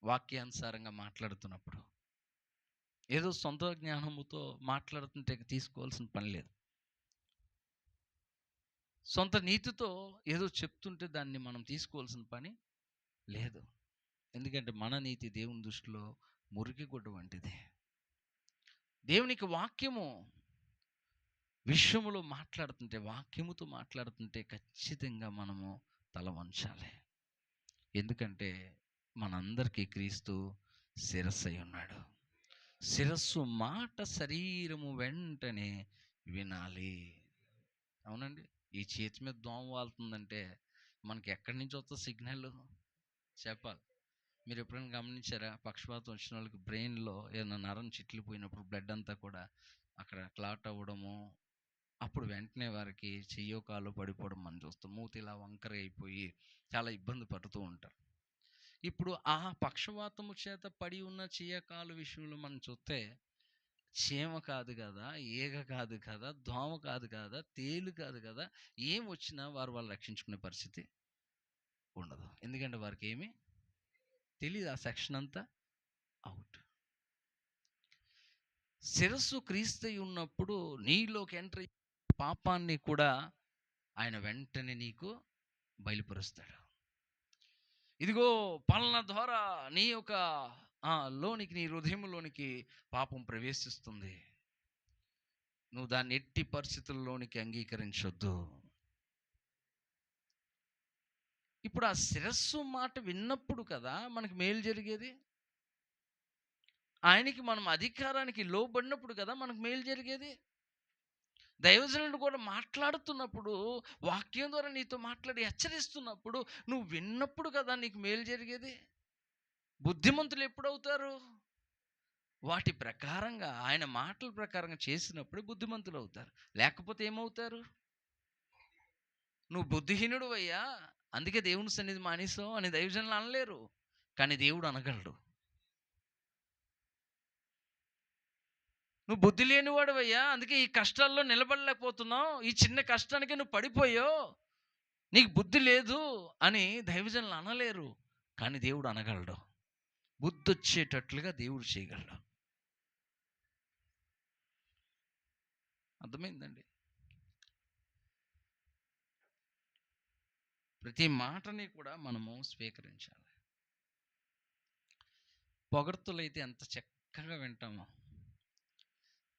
వాక్యానుసారంగా మాట్లాడుతున్నప్పుడు ఏదో సొంత జ్ఞానముతో మాట్లాడుతుంటే తీసుకోవాల్సిన పని లేదు. సొంత నీతితో ఏదో చెప్తుంటే దాన్ని మనం తీసుకోవాల్సిన పని లేదు. ఎందుకంటే మన నీతి దేవుని దృష్టిలో మురికి గుడ్డ వంటిది. దేవునికి వాక్యము విషయములో మాట్లాడుతుంటే, వాక్యముతో మాట్లాడుతుంటే ఖచ్చితంగా మనము తల వంచాలి. ఎందుకంటే మనందరికీ క్రీస్తు శిరస్సు అయి ఉన్నాడు. శిరస్సు మాట శరీరము వెంటనే వినాలి. అవునండి. ఈ చేతి మీద దోమ వాళ్తుందంటే మనకి ఎక్కడి నుంచి వస్తుంది సిగ్నల్ చెప్పాలి. మీరు ఎప్పుడైనా గమనించారా? పక్షపాతం వచ్చిన వాళ్ళకి బ్రెయిన్లో ఏదైనా నరం చిట్లిపోయినప్పుడు బ్లడ్ అంతా కూడా అక్కడ క్లాట్ అవ్వడము, అప్పుడు వెంటనే వారికి చెయ్యో కాలో పడిపోవడం మనం చూస్తాం. మూతి ఇలా వంకర అయిపోయి చాలా ఇబ్బంది పడుతూ ఉంటారు. ఇప్పుడు ఆ పక్షవాతము చేత పడి ఉన్న చెయ్య కాలు విషయంలో మనం చూస్తే, చీమ కాదు కదా, ఈగ కాదు కదా, దోమ కాదు కదా, తేలు కాదు కదా, ఏం వచ్చినా వాళ్ళు రక్షించుకునే పరిస్థితి ఉండదు. ఎందుకంటే వారికి ఏమీ తెలియదు. ఆ సెక్షన్ అంతా అవుట్. శిరస్సు క్రీస్తు ఉన్నప్పుడు నీలోకి ఎంటర్ పాపాన్ని కూడా ఆయన వెంటనే నీకు బయలుపరుస్తాడు. ఇదిగో పలానా ద్వారా నీ యొక్క లోనికి, నీ హృదయంలోనికి పాపం ప్రవేశిస్తుంది, నువ్వు దాన్ని ఎట్టి పరిస్థితుల్లోనికి అంగీకరించొద్దు. ఇప్పుడు ఆ శిరస్సు మాట విన్నప్పుడు కదా మనకి మేలు జరిగేది. ఆయనకి మనం అధికారానికి లోబడినప్పుడు కదా మనకు మేలు జరిగేది. దైవజనుడు కూడా మాట్లాడుతున్నప్పుడు, వాక్యం ద్వారా నీతో మాట్లాడి హెచ్చరిస్తున్నప్పుడు నువ్వు విన్నప్పుడు కదా నీకు మేలు జరిగేది. బుద్ధిమంతులు ఎప్పుడవుతారు? వాటి ప్రకారంగా ఆయన మాటల ప్రకారంగా చేసినప్పుడే బుద్ధిమంతులు అవుతారు. లేకపోతే ఏమవుతారు? నువ్వు బుద్ధిహీనుడు అయ్యా, అందుకే దేవుని సన్నిధి మానేసావు అని దైవజనులు అనలేరు. కానీ దేవుడు అనగలడు. నువ్వు బుద్ధి లేనివాడవయ్యా, అందుకే ఈ కష్టాల్లో నిలబడలేకపోతున్నావు, ఈ చిన్న కష్టానికి నువ్వు పడిపోయావు, నీకు బుద్ధి లేదు అని దైవజనులు అనలేరు. కానీ దేవుడు అనగలడు. బుద్ధి వచ్చేటట్లుగా దేవుడు చేయగలడు. అర్థమైందండి? ప్రతి మాటని కూడా మనము స్వీకరించాలి. పొగడ్తలైతే ఎంత చక్కగా వింటామో.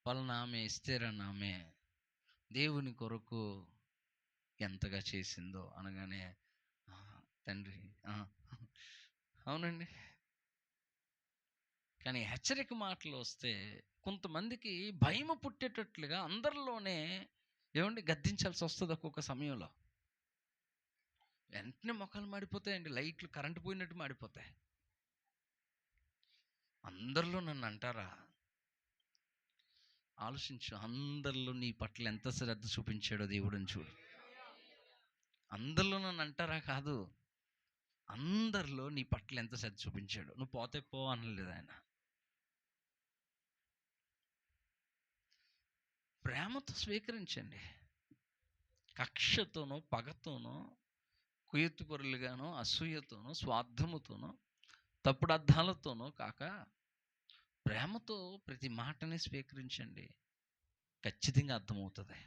పలానా ఆమె ఎస్తేర్ అన్న ఆమె దేవుని కొరకు ఎంతగా చేసిందో అనగానే తండ్రి అవునండి. కానీ హెచ్చరిక మాటలు వస్తే కొంతమందికి భయము పుట్టేటట్లుగా అందరిలోనే ఏమండి గద్దించాల్సి వస్తుంది. ఒక్కొక్క సమయంలో వెంటనే మొఖాలు మాడిపోతాయండి, లైట్లు కరెంటు పోయినట్టు మాడిపోతాయి. అందరిలో నన్ను అంటారా? ఆలోచించు, అందరిలో నీ పట్ల ఎంత శ్రద్ధ చూపించాడో దేవుడిని చూడు. అందరిలో నన్ను అంటారా కాదు, అందరిలో నీ పట్ల ఎంత శ్రద్ధ చూపించాడు. నువ్వు పోతే పో అనలేదు ఆయన. ప్రేమతో స్వీకరించండి. కక్షతోనో పగతోనో కుయుక్తిపరులుగానో అసూయతోనో స్వార్థముతోనో తప్పుడు అర్థాలతోనో కాక ప్రేమతో ప్రతి మాటని స్వీకరించండి. ఖచ్చితంగా అర్థమవుతుంది.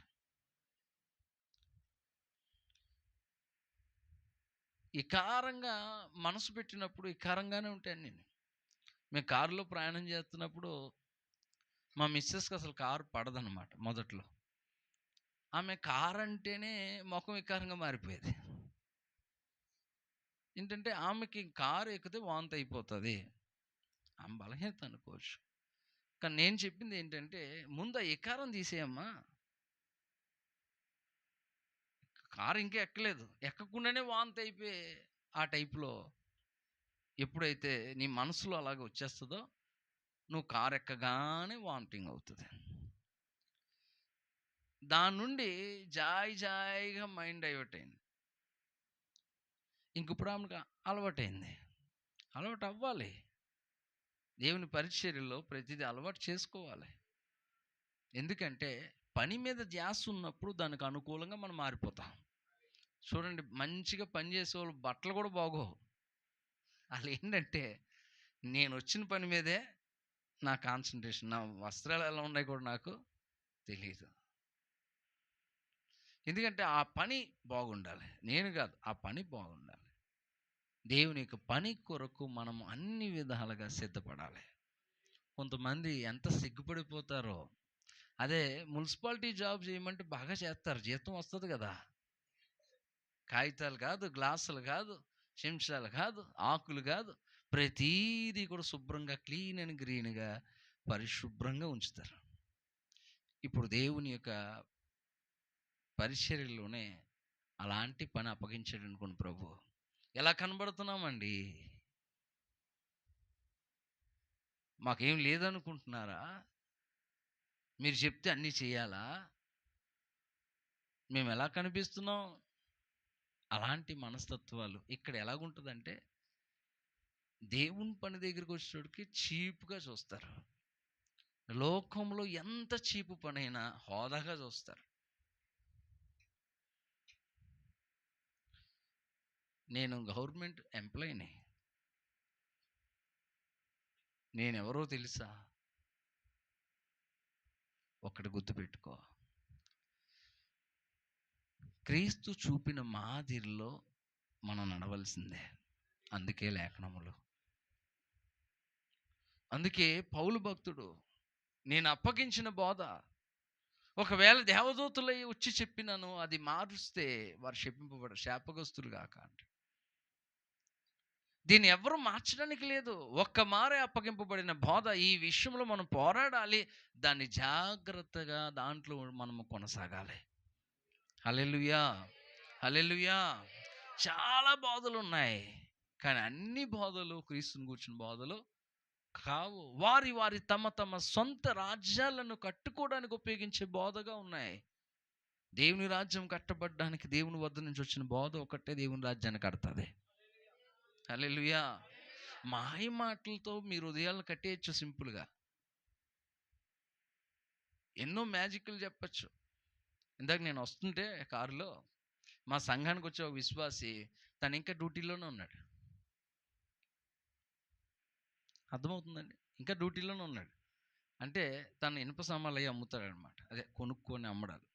ఇకారంగా మనసు పెట్టినప్పుడు ఇకారంగానే ఉంటాను నేను. మేము కారులో ప్రయాణం చేస్తున్నప్పుడు మా మిస్సెస్కి అసలు కారు పడదన్నమాట. మొదట్లో ఆమె కారు అంటేనే ముఖం వికారంగా మారిపోయేది. ఏంటంటే ఆమెకి కారు ఎక్కితే వాంతి అయిపోతుంది, ఆమె బలహీనత అనుకోవచ్చు. కానీ నేను చెప్పింది ఏంటంటే, ముందు ఆ వికారం తీసేయమ్మా. కారు ఇంకా ఎక్కలేదు, ఎక్కకుండానే వాంతి అయిపోయి ఆ టైప్లో ఎప్పుడైతే నీ మనసులో అలాగే వచ్చేస్తుందో, నువ్వు కారు ఎక్కగానే వామిటింగ్ అవుతుంది. దాని నుండి జాయిగా మైండ్ డైవర్ట్ అయింది. ఇంక ఇప్పుడు ఆమెకు అలవాటైంది. అలవాటు అవ్వాలి. దేవుని పరిచర్యలో ప్రతిదీ అలవాటు చేసుకోవాలి. ఎందుకంటే పని మీద ధ్యాస ఉన్నప్పుడు దానికి అనుకూలంగా మనం మారిపోతాం. చూడండి, మంచిగా పనిచేసే వాళ్ళు బట్టలు కూడా బాగోవు. వాళ్ళు ఏంటంటే, నేను వచ్చిన పని మీదే నా కాన్సన్ట్రేషన్, నా వస్త్రాలు ఎలా ఉన్నాయి కూడా నాకు తెలియదు. ఎందుకంటే ఆ పని బాగుండాలి, నేను కాదు, ఆ పని బాగుండాలి. దేవుని యొక్క పని కొరకు మనం అన్ని విధాలుగా సిద్ధపడాలి. కొంతమంది ఎంత సిగ్గుపడిపోతారో. అదే మున్సిపాలిటీ జాబ్ చేయమంటే బాగా చేస్తారు, జీతం వస్తుంది కదా. కాగితాలు కాదు, గ్లాసులు కాదు, చెంచాలు కాదు, ఆకులు కాదు, ప్రతీది కూడా శుభ్రంగా క్లీన్ అండ్ గ్రీన్గా పరిశుభ్రంగా ఉంచుతారు. ఇప్పుడు దేవుని యొక్క పరిచర్యలోనే అలాంటి పని అప్పగించాడు అనుకోండి ప్రభు, ఎలా కనబడుతున్నామండి? మాకేం లేదనుకుంటున్నారా? మీరు చెప్తే అన్నీ చేయాలా? మేము ఎలా కనిపిస్తున్నాం? అలాంటి మనస్తత్వాలు ఇక్కడ ఎలాగుంటుందంటే, దేవుని పని దగ్గరికి వచ్చేటోడికి చీప్గా చూస్తారు. లోకంలో ఎంత చీపు పనైనా హోదాగా చూస్తారు. నేను గవర్నమెంట్ ఎంప్లాయీని. నేనెవరో తెలుసా? ఒకటి గుర్తుపెట్టుకో, క్రీస్తు చూపిన మాదిరిలో మనం నడవలసిందే. అందుకే లేఖనములు, అందుకే పౌలు భక్తుడు, నేను అప్పగించిన బోధ ఒకవేళ దేవదూతలై వచ్చి చెప్పినను అది మారుస్తే వారు శాపగ్రస్తులు కాక అంటే, దీన్ని ఎవరు మార్చడానికి లేదు. ఒక్క మారే అప్పగింపబడిన బోధ. ఈ విషయంలో మనం పోరాడాలి, దాన్ని జాగ్రత్తగా దాంట్లో మనము కొనసాగాలి. హల్లెలూయా, హల్లెలూయా. చాలా బోధలు ఉన్నాయి, కానీ అన్ని బోధలు క్రీస్తుని కూర్చున్న బోధలు కావు. వారి వారి తమ తమ సొంత రాజ్యాలను కట్టుకోవడానికి ఉపయోగించే బోధగా ఉన్నాయి. దేవుని రాజ్యం కట్టబడ్డానికి దేవుని వద్ద నుంచి వచ్చిన బోధ ఒకటే దేవుని రాజ్యాన్ని కడతాది. హల్లెలూయా. మాయ మాటలతో మీ హృదయాలను కట్టేయచ్చు సింపుల్గా. ఎన్నో మ్యాజిక్లు చెప్పచ్చు. ఇందాక నేను వస్తుంటే కారులో మా సంఘానికి వచ్చే ఒక విశ్వాసి తను ఇంకా డ్యూటీలోనే ఉన్నాడు. అర్థమవుతుందండి, ఇంకా డ్యూటీలోనే ఉన్నాడు. అంటే తను ఇనుప సామాన్లు అవి అమ్ముతాడు అనమాట, అదే కొనుక్కొని అమ్మడాలు.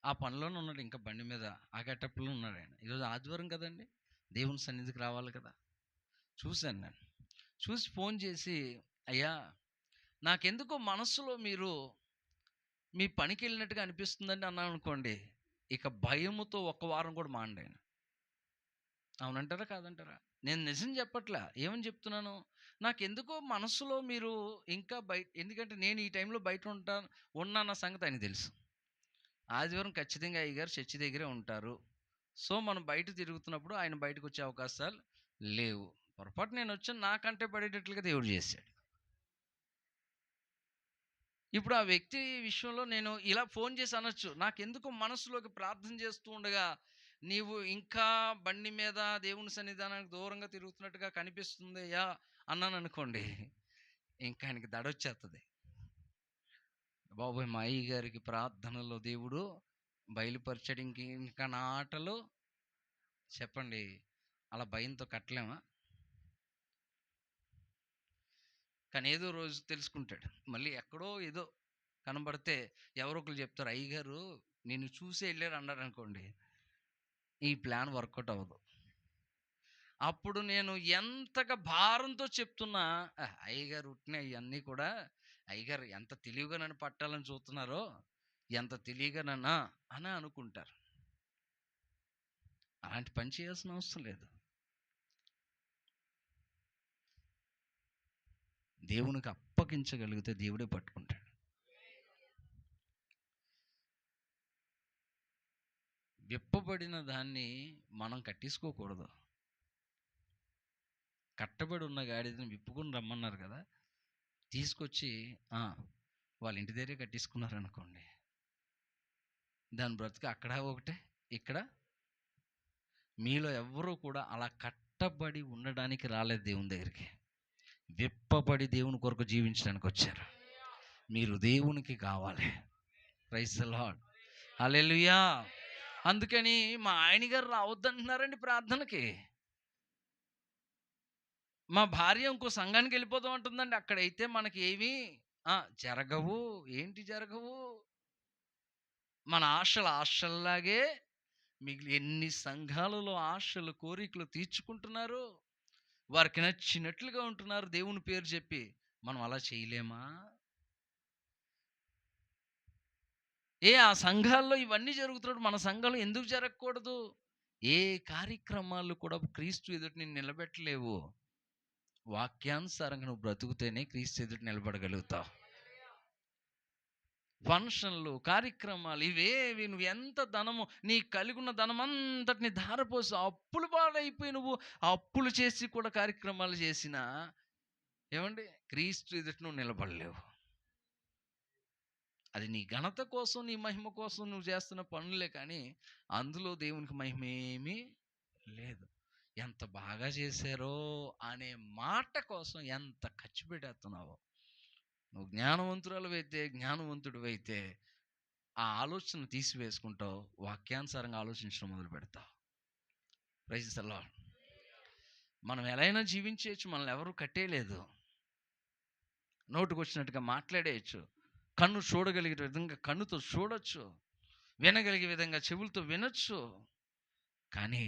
ఆ పనిలోనే ఉన్నాడు, ఇంకా బండి మీద ఆ గెటప్లో ఉన్నాడు ఆయన. ఈరోజు ఆదివారం కదండి, దేవుని సన్నిధికి రావాలి కదా. చూశాను నేను, చూసి ఫోన్ చేసి, అయ్యా నాకెందుకో మనస్సులో మీరు మీ పనికి వెళ్ళినట్టుగా అనిపిస్తుందండి అన్నాను అనుకోండి, ఇక భయముతో ఒక్క వారం కూడా మాండి ఆయన. అవునంటారా కాదంటారా? నేను నిజం చెప్పట్లా, ఏమని చెప్తున్నాను, నాకెందుకో మనసులో మీరు ఇంకా బయట, ఎందుకంటే నేను ఈ టైంలో బయట ఉన్నాన్న సంగతి ఆయన తెలుసు. ఆదివారం ఖచ్చితంగా అయ్యగారు చర్చి దగ్గరే ఉంటారు. సో మనం బయట తిరుగుతున్నప్పుడు ఆయన బయటకు వచ్చే అవకాశాలు లేవు. పొరపాటు నేను వచ్చాను, నాకంటే పడేటట్లుగా దేవుడు చేశాడు. ఇప్పుడు ఆ వ్యక్తి విషయంలో నేను ఇలా ఫోన్ చేసి అనొచ్చు, నాకెందుకు మనసులోకి ప్రార్థన చేస్తూ ఉండగా నీవు ఇంకా బండి మీద దేవుని సన్నిధానానికి దూరంగా తిరుగుతున్నట్టుగా కనిపిస్తుందయ్యా అన్నాను అనుకోండి, ఇంకా ఆయనకి దడొచ్చేస్తుంది. బాబోయ్, మా అయ్య గారికి ప్రార్థనలో దేవుడు బయలుపరచడం, ఇంకా నా ఆటలు చెప్పండి, అలా భయంతో కట్టలేమా? కానీ ఏదో రోజు తెలుసుకుంటాడు, మళ్ళీ ఎక్కడో ఏదో కనబడితే ఎవరో ఒకరు చెప్తారు, అయ్యగారు నిన్ను చూసి వెళ్ళారు అన్నారు అనుకోండి, ఈ ప్లాన్ వర్కౌట్ అవ్వదు. అప్పుడు నేను ఎంతగా భారంతో చెప్తున్నా, అయ్యగారు ఉట్టిన ఇవన్నీ కూడా, అయ్యగారు ఎంత తెలివిగా నన్ను పట్టాలని చూస్తున్నారో, ఎంత తెలివిగా నన్నా అని అనుకుంటారు. అలాంటి పని చేయాల్సిన అవసరం లేదు. దేవునికి అప్పగించగలిగితే దేవుడే పట్టుకుంటాడు. విప్పబడిన దాన్ని మనం కట్టేసుకోకూడదు. కట్టబడి ఉన్న గాడిదని విప్పుకొని రమ్మన్నారు కదా, తీసుకొచ్చి వాళ్ళ ఇంటి దగ్గరే కట్టేసుకున్నారు అనుకోండి, దాని బ్రతుకు అక్కడ ఒకటే ఇక్కడ. మీలో ఎవ్వరూ కూడా అలా కట్టబడి ఉండడానికి రాలేదు దేవుని దగ్గరికి, విప్పబడి దేవుని కొరకు జీవించడానికి వచ్చారు. మీరు దేవునికి కావాలి. Praise the Lord, hallelujah. అందుకని మా ఆయన గారు రావద్దంటున్నారండి ప్రార్థనకి. మా భార్య ఇంకో సంఘానికి వెళ్ళిపోదాం అంటుందండి, అక్కడైతే మనకి ఏమీ జరగవు. ఏంటి జరగవు? మన ఆశల్లాగే మిగిలి ఎన్ని సంఘాలలో ఆశలు కోరికలు తీర్చుకుంటున్నారు, వారికి నచ్చినట్లుగా ఉంటున్నారు దేవుని పేరు చెప్పి. మనం అలా చేయలేమా? ఆ సంఘాల్లో ఇవన్నీ జరుగుతున్నప్పుడు మన సంఘంలో ఎందుకు జరగకూడదు? ఏ కార్యక్రమాలు కూడా క్రీస్తు ఎదుట నేను నిలబెట్టలేవు. వాక్యానుసారంగా నువ్వు బ్రతుకుతేనే క్రీస్తు ఎదుట నిలబడగలుగుతావు. ఫంక్షన్లు, కార్యక్రమాలు ఇవేవి నువ్వు ఎంత ధనము, నీ కలిగి ఉన్న ధనం అంతటిని ధారపోసి అప్పులు పాలైపోయి నువ్వు అప్పులు చేసి కూడా కార్యక్రమాలు చేసినా ఏమండి, క్రీస్తు ఎదుట నువ్వు నిలబడలేవు. అది నీ ఘనత కోసం, నీ మహిమ కోసం నువ్వు చేస్తున్న పనులే, కానీ అందులో దేవునికి మహిమ ఏమీ లేదు. ఎంత బాగా చేశారో అనే మాట కోసం ఎంత ఖర్చు పెట్టేస్తున్నావో. నువ్వు జ్ఞానవంతుడు అయితే ఆ ఆలోచన తీసివేసుకుంటావు, వాక్యానుసారంగా ఆలోచించడం మొదలు పెడతావు. Praise the Lord. మనం ఎలా అయినా జీవించవచ్చు, మనల్ని ఎవరు కట్టేయలేదు. నోటుకు వచ్చినట్టుగా మాట్లాడేయచ్చు, కన్ను చూడగలిగే విధంగా కన్నుతో చూడొచ్చు, వినగలిగే విధంగా చెవులతో వినొచ్చు. కానీ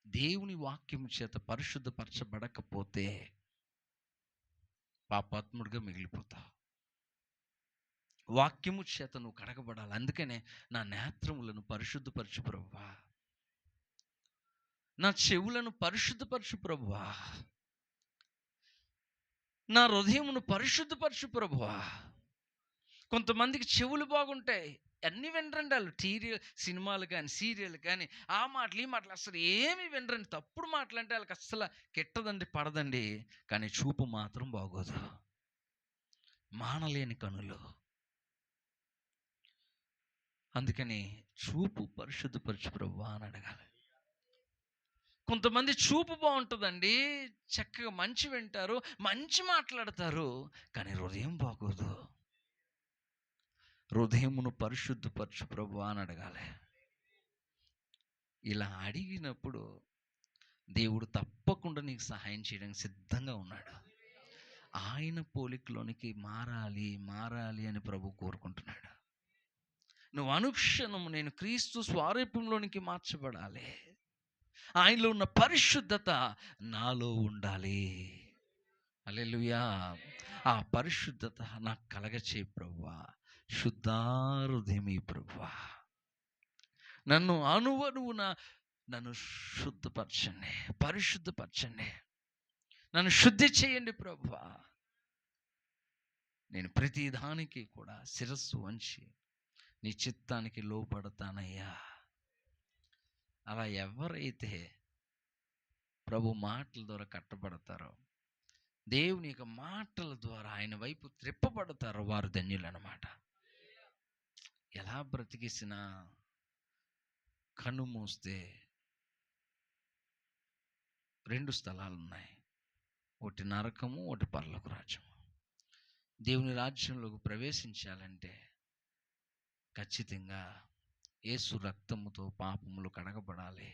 దేవుని వాక్యం చేత పరిశుద్ధపరచబడకపోతే పాపాత్ముడిగా మిగిలిపోతావు. వాక్యము చేత నువ్వు కడగబడాలి. అందుకనే నా నేత్రములను పరిశుద్ధపరచు ప్రభువా, నా చెవులను పరిశుద్ధపరచు ప్రభువా, నా హృదయమును పరిశుద్ధపరచు ప్రభువా. కొంతమందికి చెవులు బాగుంటాయి, అన్నీ వినరండి వాళ్ళు. సినిమాలు కానీ, సీరియల్ కానీ, ఆ మాటలు, ఈ మాటలు అసలు ఏమి వినరండి. తప్పుడు మాటలు అంటే వాళ్ళకి అస్సలు కిట్టదండి, పడదండి. కానీ చూపు మాత్రం బాగోదు. మానలేని కనులు. అందుకని చూపు పరిశుద్ధపరచు ప్రభువా అని అడగాలి. కొంతమంది చూపు బాగుంటుందండి, చక్కగా మంచి వింటారు, మంచి మాట్లాడతారు, కానీ హృదయం బాగోదు. హృదయమును పరిశుద్ధపరచు ప్రభువా అని అడగాలి. ఇలా అడిగినప్పుడు దేవుడు తప్పకుండా నీకు సహాయం చేయడానికి సిద్ధంగా ఉన్నాడు. ఆయన పోలికలోనికి మారాలి మారాలి అని ప్రభు కోరుకుంటున్నాడు. నువ్వు అనుక్షణం నేను క్రీస్తు స్వారూప్యంలోనికి మార్చబడాలి, ఆయనలో ఉన్న పరిశుద్ధత నాలో ఉండాలి. హల్లెలూయా. ఆ పరిశుద్ధత నాకు కలగచే ప్రభువా, శుద్ధాహృదయమీ ప్రభువా, నన్ను అణువణువున నన్ను శుద్ధపరచండి, పరిశుద్ధపరచండి, నన్ను శుద్ధి చేయండి ప్రభువా. నేను ప్రతి దానికి కూడా శిరస్సు వంచి నీ చిత్తానికి లోపడతానయ్యా. అలా ఎవరైతే ప్రభు మాటల ద్వారా కట్టబడతారో, దేవుని యొక్క మాటల ద్వారా ఆయన వైపు త్రిప్పబడతారో వారు ధన్యులన్నమాట. ఎలా బ్రతికిసినా కన్ను మూస్తే 2 స్థలాలు ఉన్నాయి, ఒకటి నరకము, ఒకటి పరలోక రాజ్యము. దేవుని రాజ్యంలోకి ప్రవేశించాలంటే ఖచ్చితంగా యేసు రక్తముతో పాపములు కడగబడాలి,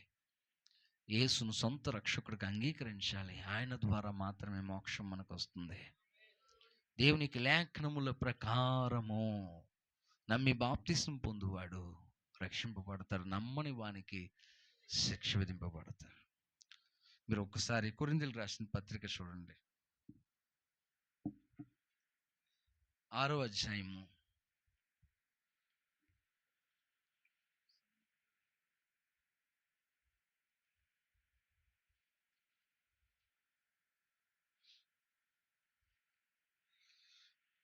యేసును సొంత రక్షకుడికి అంగీకరించాలి. ఆయన ద్వారా మాత్రమే మోక్షం మనకు వస్తుంది. దేవునికి లేఖనముల ప్రకారము నమ్మి బాప్తిసం పొందువాడు రక్షింపబడతారు, నమ్మని వానికి శిక్ష విధింపబడతారు. మీరు ఒక్కసారి కొరింథీయులకు రాసిన పత్రిక చూడండి, 6వ అధ్యాయము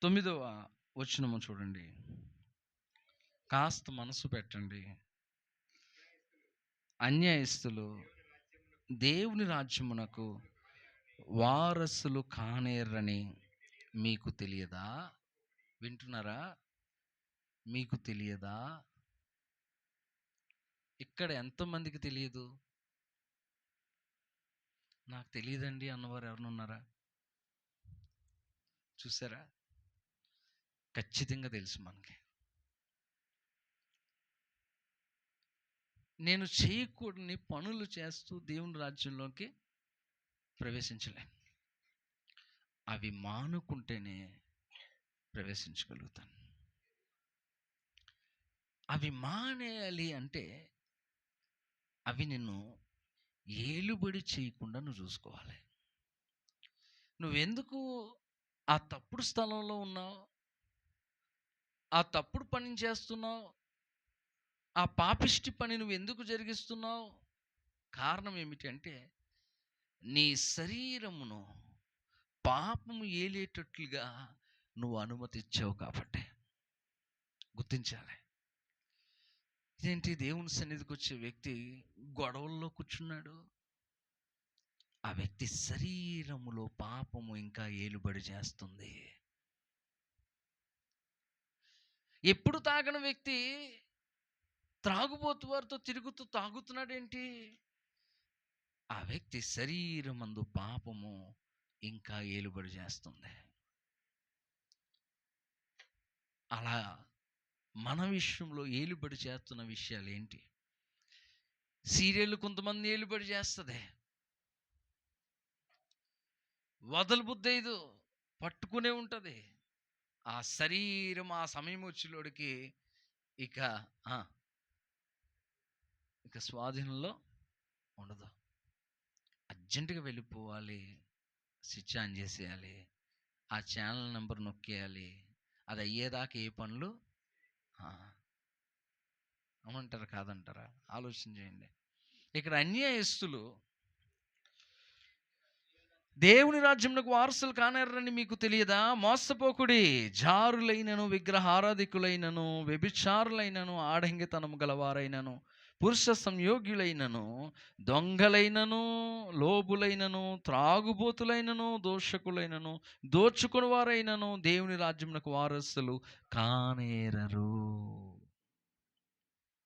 9వ వచనము చూడండి. కాస్త మనసు పెట్టండి. అన్యాయస్తులు దేవుని రాజ్యమునకు వారసులు కానేరని మీకు తెలియదా? వింటున్నారా? మీకు తెలియదా? ఇక్కడ ఎంతమందికి తెలియదు? నాకు తెలియదండి అన్నవారు ఎవరున్నారా? చూసారా? ఖచ్చితంగా తెలుసు మనకి. నేను చేయకూడని పనులు చేస్తూ దేవుని రాజ్యంలోకి ప్రవేశించలేను. అవి మానుకుంటేనే ప్రవేశించగలుగుతాను. అవి మానేయాలి అంటే అవి నిన్ను ఏలుబడి చేయకుండా నువ్వు చూసుకోవాలి. నువ్వెందుకు ఆ తప్పుడు స్థలంలో ఉన్నావు, ఆ తప్పుడు పని చేస్తున్నావు, ఆ పాపిష్టి పని నువ్వు ఎందుకు జరిగిస్తున్నావు? కారణం ఏమిటంటే నీ శరీరమును పాపము ఏలేటట్లుగా నువ్వు అనుమతి ఇచ్చావు కాబట్టి. గుర్తించాలి. ఇదేంటి, దేవుని సన్నిధికి వచ్చే వ్యక్తి గొడవల్లో కూర్చున్నాడు, ఆ వ్యక్తి శరీరములో పాపము ఇంకా ఏలుబడి చేస్తుంది. ఎప్పుడు తాగని వ్యక్తి త్రాగుబోతు వారితో తిరుగుతూ తాగుతున్నాడేంటి? ఆ వ్యక్తి శరీరమందు పాపము ఇంకా ఏలుబడి చేస్తుంది. అలా మన విషయంలో ఏలుబడి చేస్తున్న విషయాలు ఏంటి? సీరియల్ కొంతమంది ఏలుబడి చేస్తుంది, వదలు బుద్ధైదు పట్టుకునే ఉంటుంది. ఆ శరీరం ఆ సమయం వచ్చేలోడికి ఇక స్వాధీనంలో ఉండదు. అర్జెంటుగా వెళ్ళిపోవాలి, స్విచ్ ఆన్ చేసేయాలి, ఆ ఛానల్ నెంబర్ నొక్కేయాలి, అది అయ్యేదాకా ఏ పనులు అవునంటారా కాదంటారా? ఆలోచన చేయండి. ఇక్కడ అన్యాయస్తులు దేవుని రాజ్యమునకు వారసులు కానేరని మీకు తెలియదా? మోసపోకుడి. జారులైనను, విగ్రహారాధికులైనను, వ్యభిచారులైనను, ఆడంగితనము గలవారైనను, పురుష సంయోగ్యులైనను, దొంగలైనను, లోబులైనను, త్రాగుబోతులైనను, దోషకులైనను, దోచుకుని వారైనను దేవుని రాజ్యమునకు వారసులు కానేరరు.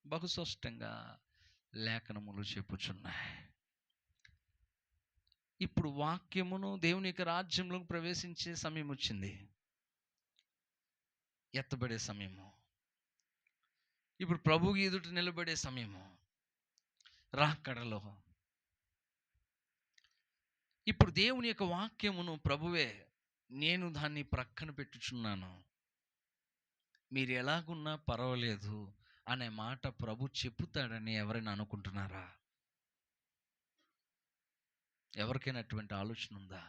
బహుస్పష్టంగా లేఖనములు చెప్పుచున్నాయి. ఇప్పుడు వాక్యమును దేవుని యొక్క రాజ్యంలోకి ప్రవేశించే సమయం వచ్చింది, ఎత్తబడే సమయము. ఇప్పుడు ప్రభువు ఎదుట నిలబడే సమయము, రాకడలో. ఇప్పుడు దేవుని యొక్క వాక్యమును ప్రభువే, నేను దాన్ని ప్రక్కన పెట్టుచున్నాను, మీరు ఎలాగున్నా పర్వాలేదు అనే మాట ప్రభు చెప్పుతాడని ఎవరైనా అనుకుంటున్నారా? ఎవరికైనా అటువంటి ఆలోచన ఉందా?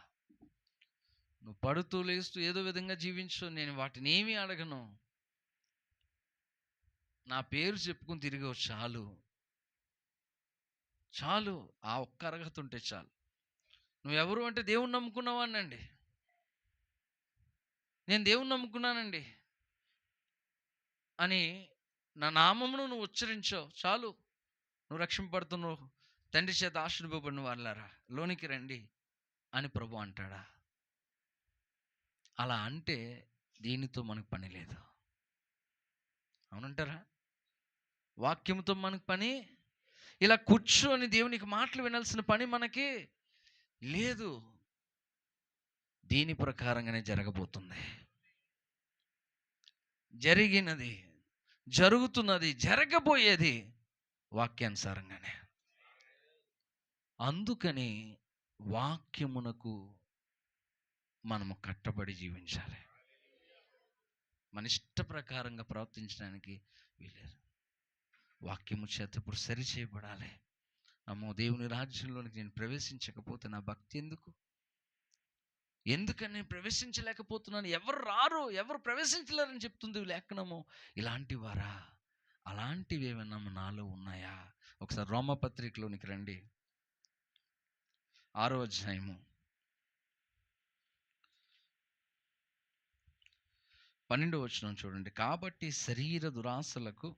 నువ్వు పడుతూ లేస్తూ ఏదో విధంగా జీవించు, నేను వాటిని ఏమీ అడగను, నా పేరు చెప్పుకుని తిరిగి చాలు, చాలు, ఆ ఒక్క అర్హత ఉంటే చాలు. నువ్వెవరు అంటే దేవుణ్ణి నమ్ముకున్నావానండి, నేను దేవుణ్ణి నమ్ముకున్నానండి అని నా నామమును నువ్వు ఉచ్చరించావు చాలు, నువ్వు రక్షింపబడుతున్నావు, తండ్రి చేత ఆశీర్వదింపబడిన వాళ్ళారా లోనికి రండి అని ప్రభు అంటాడా? అలా అంటే దీనితో మనకు పని లేదు, అవునంటారా? వాక్యంతో మనకు పని, ఇలా కూర్చొని దేవునికి మాటలు వినాల్సిన పని మనకి లేదు. దీని ప్రకారంగానే జరగబోతుంది, జరిగినది, జరుగుతున్నది, జరగబోయేది వాక్యానుసారంగానే. అందుకని వాక్యమునకు మనము కట్టబడి జీవించాలి. మన ఇష్ట ప్రకారంగా ప్రవర్తించడానికి వీలేదు. వాక్యము చేత ఇప్పుడు సరి చేయబడాలి. అమ్మో, దేవుని రాజ్యంలోనికి నేను ప్రవేశించకపోతే నా భక్తి ఎందుకు? ఎందుకని నేను ప్రవేశించలేకపోతున్నాను? ఎవరు రారు, ఎవరు ప్రవేశించలేరని చెప్తుంది లేఖనము. ఇలాంటి వారా? అలాంటివి ఏమైనా నాలో ఉన్నాయా? ఒకసారి రోమపత్రికలోనికి రండి, 6వ అధ్యాయము 12వ వచనం చూడండి. కాబట్టి శరీర దురాశలకు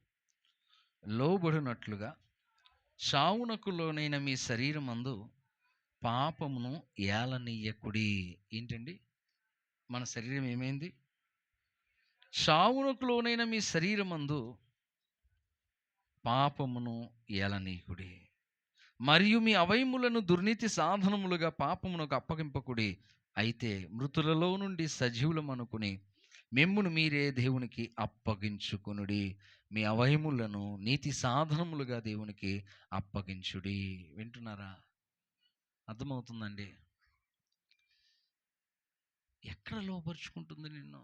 లోబడినట్లుగా చావునకు లోనైన మీ శరీరమందు పాపమును ఏలనీయకుడి. ఏంటండి, మన శరీరం ఏమైంది? చావునకు లోనైన మీ శరీరమందు పాపమును ఏలనీయకుడి, మరియు మీ అవయములను దుర్నీతి సాధనములుగా పాపమునకు అప్పగింపకుడి. అయితే మృతులలో నుండి సజీవులమనుకుని మిమ్మును మీరే దేవునికి అప్పగించుకునుడి, మీ అవయములను నీతి సాధనములుగా దేవునికి అప్పగించుడి. వింటున్నారా? అర్థమవుతుందండి? ఎక్కడ లోపరుచుకుంటుంది నిన్ను?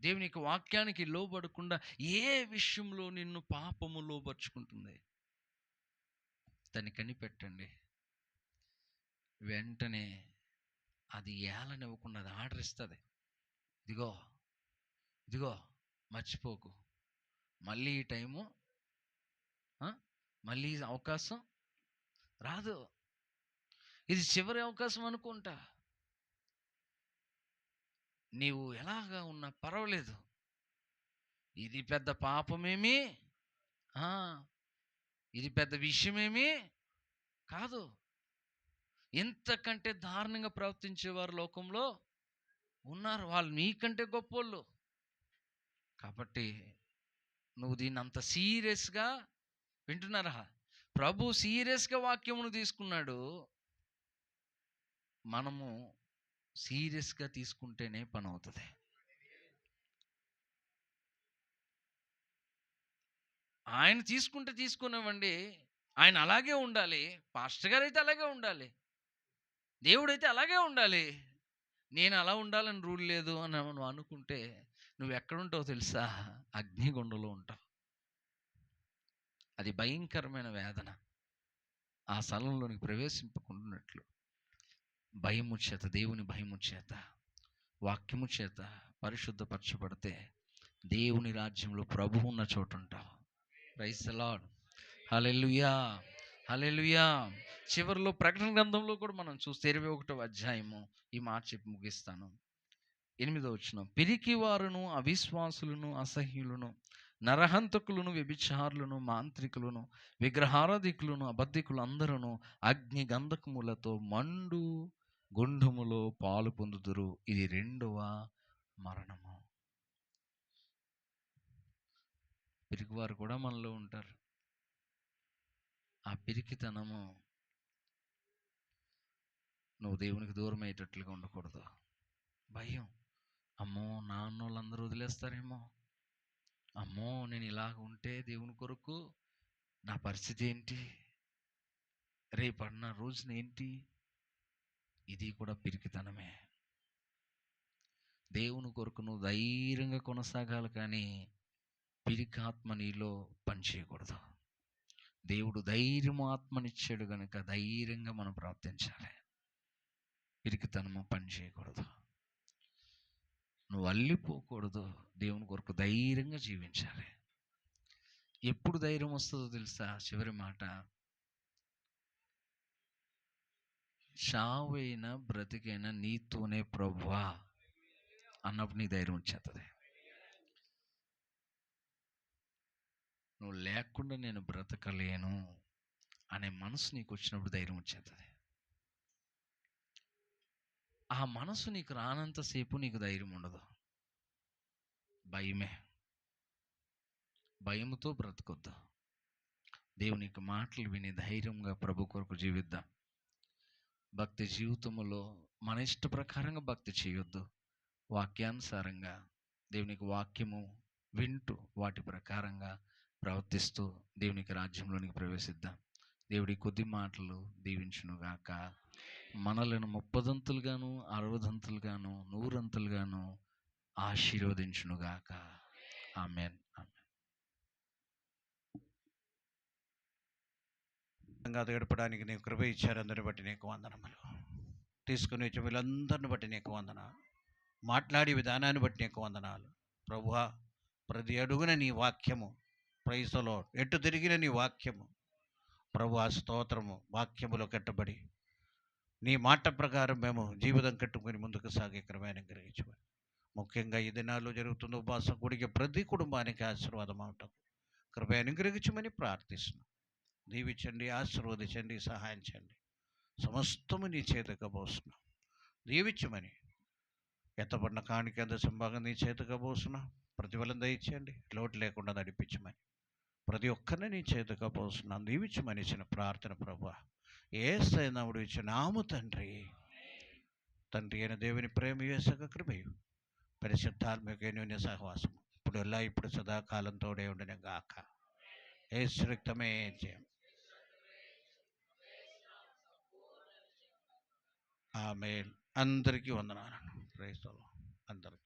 దేవుని యొక్క వాక్యానికి లోబడకుండా ఏ విషయంలో నిన్ను పాపము లోపరుచుకుంటుంది? దాన్ని కనిపెట్టండి. వెంటనే అది ఏలనివ్వకుండా అది ఆర్డర్ ఇస్తుంది. ఇదిగో ఇదిగో మర్చిపోకు, మళ్ళీ ఈ టైము, మళ్ళీ అవకాశం రాదు, ఇది చివరి అవకాశం అనుకుంటా. నీవు ఎలాగా ఉన్నా పర్వాలేదు, ఇది పెద్ద పాపమేమి, ఇది పెద్ద విషయమేమి కాదు. ఇంతకంటే దారుణంగా ప్రవర్తించేవారు లోకంలో ఉన్నారు, వాళ్ళు నీకంటే గొప్పోళ్ళు. కాబట్టి నువ్వు దీన్ని అంత సీరియస్గా వింటున్నారా? ప్రభు సీరియస్గా వాక్యమును తీసుకున్నాడు, మనము సీరియస్గా తీసుకుంటేనే పని అవుతుంది. ఆయన తీసుకుంటే తీసుకునేవ్వండి, ఆయన అలాగే ఉండాలి, పాస్టర్ గారు అయితే అలాగే ఉండాలి, దేవుడైతే అలాగే ఉండాలి, నేను అలా ఉండాలని రూల్ లేదు అని నువ్వు అనుకుంటే నువ్వు ఎక్కడుంటావు తెలుసా? అగ్నిగుండంలో ఉంటావు. అది భయంకరమైన వేదన. ఆ స్థలంలోనికి ప్రవేశింపకుండానట్లు భయము చేత, దేవుని భయము చేత, వాక్యము చేత పరిశుద్ధపరచబడితే దేవుని రాజ్యంలో ప్రభువు ఉన్న చోటు ఉంటావు. ప్రైజ్ ది లార్డ్, హల్లెలూయా, హల్లెలూయా. చివరిలో ప్రకటన గ్రంథంలో కూడా మనం చూస్తే 21వ అధ్యాయము ఈ మాట చెప్పి ముగిస్తాను. 8వ వచనం, పిరికి వారును అవిశ్వాసులను అసహ్యులను నరహంతకులను వ్యభిచారులను మాంత్రికులను విగ్రహారాధికులను అబద్ధికులు అందరూ అగ్ని గంధకములతో మండు గుండములో పాలు పొందుదురు. ఇది 2వ మరణము. పిరికివారు కూడా మనలో ఉంటారు. ఆ పిరికితనము నువ్వు దేవునికి దూరం అయ్యేటట్లుగా ఉండకూడదు. భయం, అమ్మో నాన్నోళ్ళందరూ వదిలేస్తారేమో, అమ్మో నేను ఇలాగ ఉంటే దేవుని కొరకు నా పరిస్థితి ఏంటి, రేపన్న రోజున ఏంటి. ఇది కూడా పిరికితనమే. దేవుని కొరకు నువ్వు ధైర్యంగా కొనసాగాలి, కానీ పిరికాత్మ నీలో పనిచేయకూడదు. దేవుడు ధైర్యం ఆత్మనిచ్చాడు కనుక ధైర్యంగా మనం ప్రార్థించాలి. పిరికితనము పని చేయకూడదు. నువ్వు అల్లిపోకూడదు. దేవుని కొరకు ధైర్యంగా జీవించాలి. ఎప్పుడు ధైర్యం వస్తుందో తెలుసా? చివరి మాట, చావైనా బ్రతికైనా నీతోనే ప్రభువా అన్నప్పుడు నీ ధైర్యం వచ్చేస్తుంది. నువ్వు లేకుండా నేను బ్రతకలేను అనే మనసు నీకు వచ్చినప్పుడు ధైర్యం వచ్చేస్తుంది. ఆ మనసు నీకు రానంతసేపు నీకు ధైర్యం ఉండదు. భయమే. భయముతో బ్రతకొద్దు. దేవునికి మాటలు విని ధైర్యంగా ప్రభు కొరకు జీవిద్దాం. భక్తి జీవితంలో మన ఇష్ట ప్రకారంగా భక్తి చేయొద్దు. వాక్యానుసారంగా దేవునికి వాక్యము వింటూ వాటి ప్రకారంగా ప్రవర్తిస్తూ దేవునికి రాజ్యంలోనికి ప్రవేశిద్దాం. దేవుడి కొద్ది మాటలు దీవించునుగాక. మనలను 30దంతులుగాను 60దంతులుగాను 100 ఆశీర్వదించునుగాక. ఆమేన్. గడపడానికి నీకు కృప ఇచ్చారు. అందరిని బట్టి నీకు వందనములు. తీసుకుని వచ్చే వీళ్ళందరిని బట్టి నీకు వందనాలు. మాట్లాడే విధానాన్ని బట్టి నీకు వందనాలు. ప్రభువా, ప్రతి అడుగున నీ వాక్యము, ప్రైసలో ఎటు తిరిగిన నీ వాక్యము, ప్రభువా స్తోత్రము, వాక్యములో కట్టబడి నీ మాట ప్రకారం మేము జీవితం కట్టుకుని ముందుకు సాగే క్రమాన్ని గ్రహించమని, ముఖ్యంగా ఈ దినాల్లో జరుగుతున్న ఉపవాసం కూడికి ప్రతి కుటుంబానికి ఆశీర్వాదం అవటం కృపను గ్రహించమని ప్రార్థిస్తున్నాం. దీవించండి, ఆశీర్వదించండి, సహాయం చేయండి. సమస్తము నీ చేతకు పోస్తున్నాం. దీవించమని, ఎత్తబడిన కాಣಿక అంత సంభాగం నీ చేతకు పోస్తున్నాం. ప్రతిఫలం దయచేయండి, లోటు లేకుండా నడిపించమని ప్రతి ఒక్కరిని నీ చేతకు పోస్తున్నాం. దీవించమని ఇచ్చిన ప్రార్థన ప్రభువా యేసయ్య నామములో ఇచ్చినాము తండ్రి. తండ్రి అయిన దేవుని ప్రేమ, యేసయ్య కృపయు, పరిశుద్ధాత్మక అన్యోన్య సహవాసము ఇప్పుడు ఎలా ఇప్పుడు సదాకాలం తోడే ఉండని గాక. యేసు రక్తమే జయం. ఆమేన్. అందరికీ వందనాలు. Praise the Lord. అందరికీ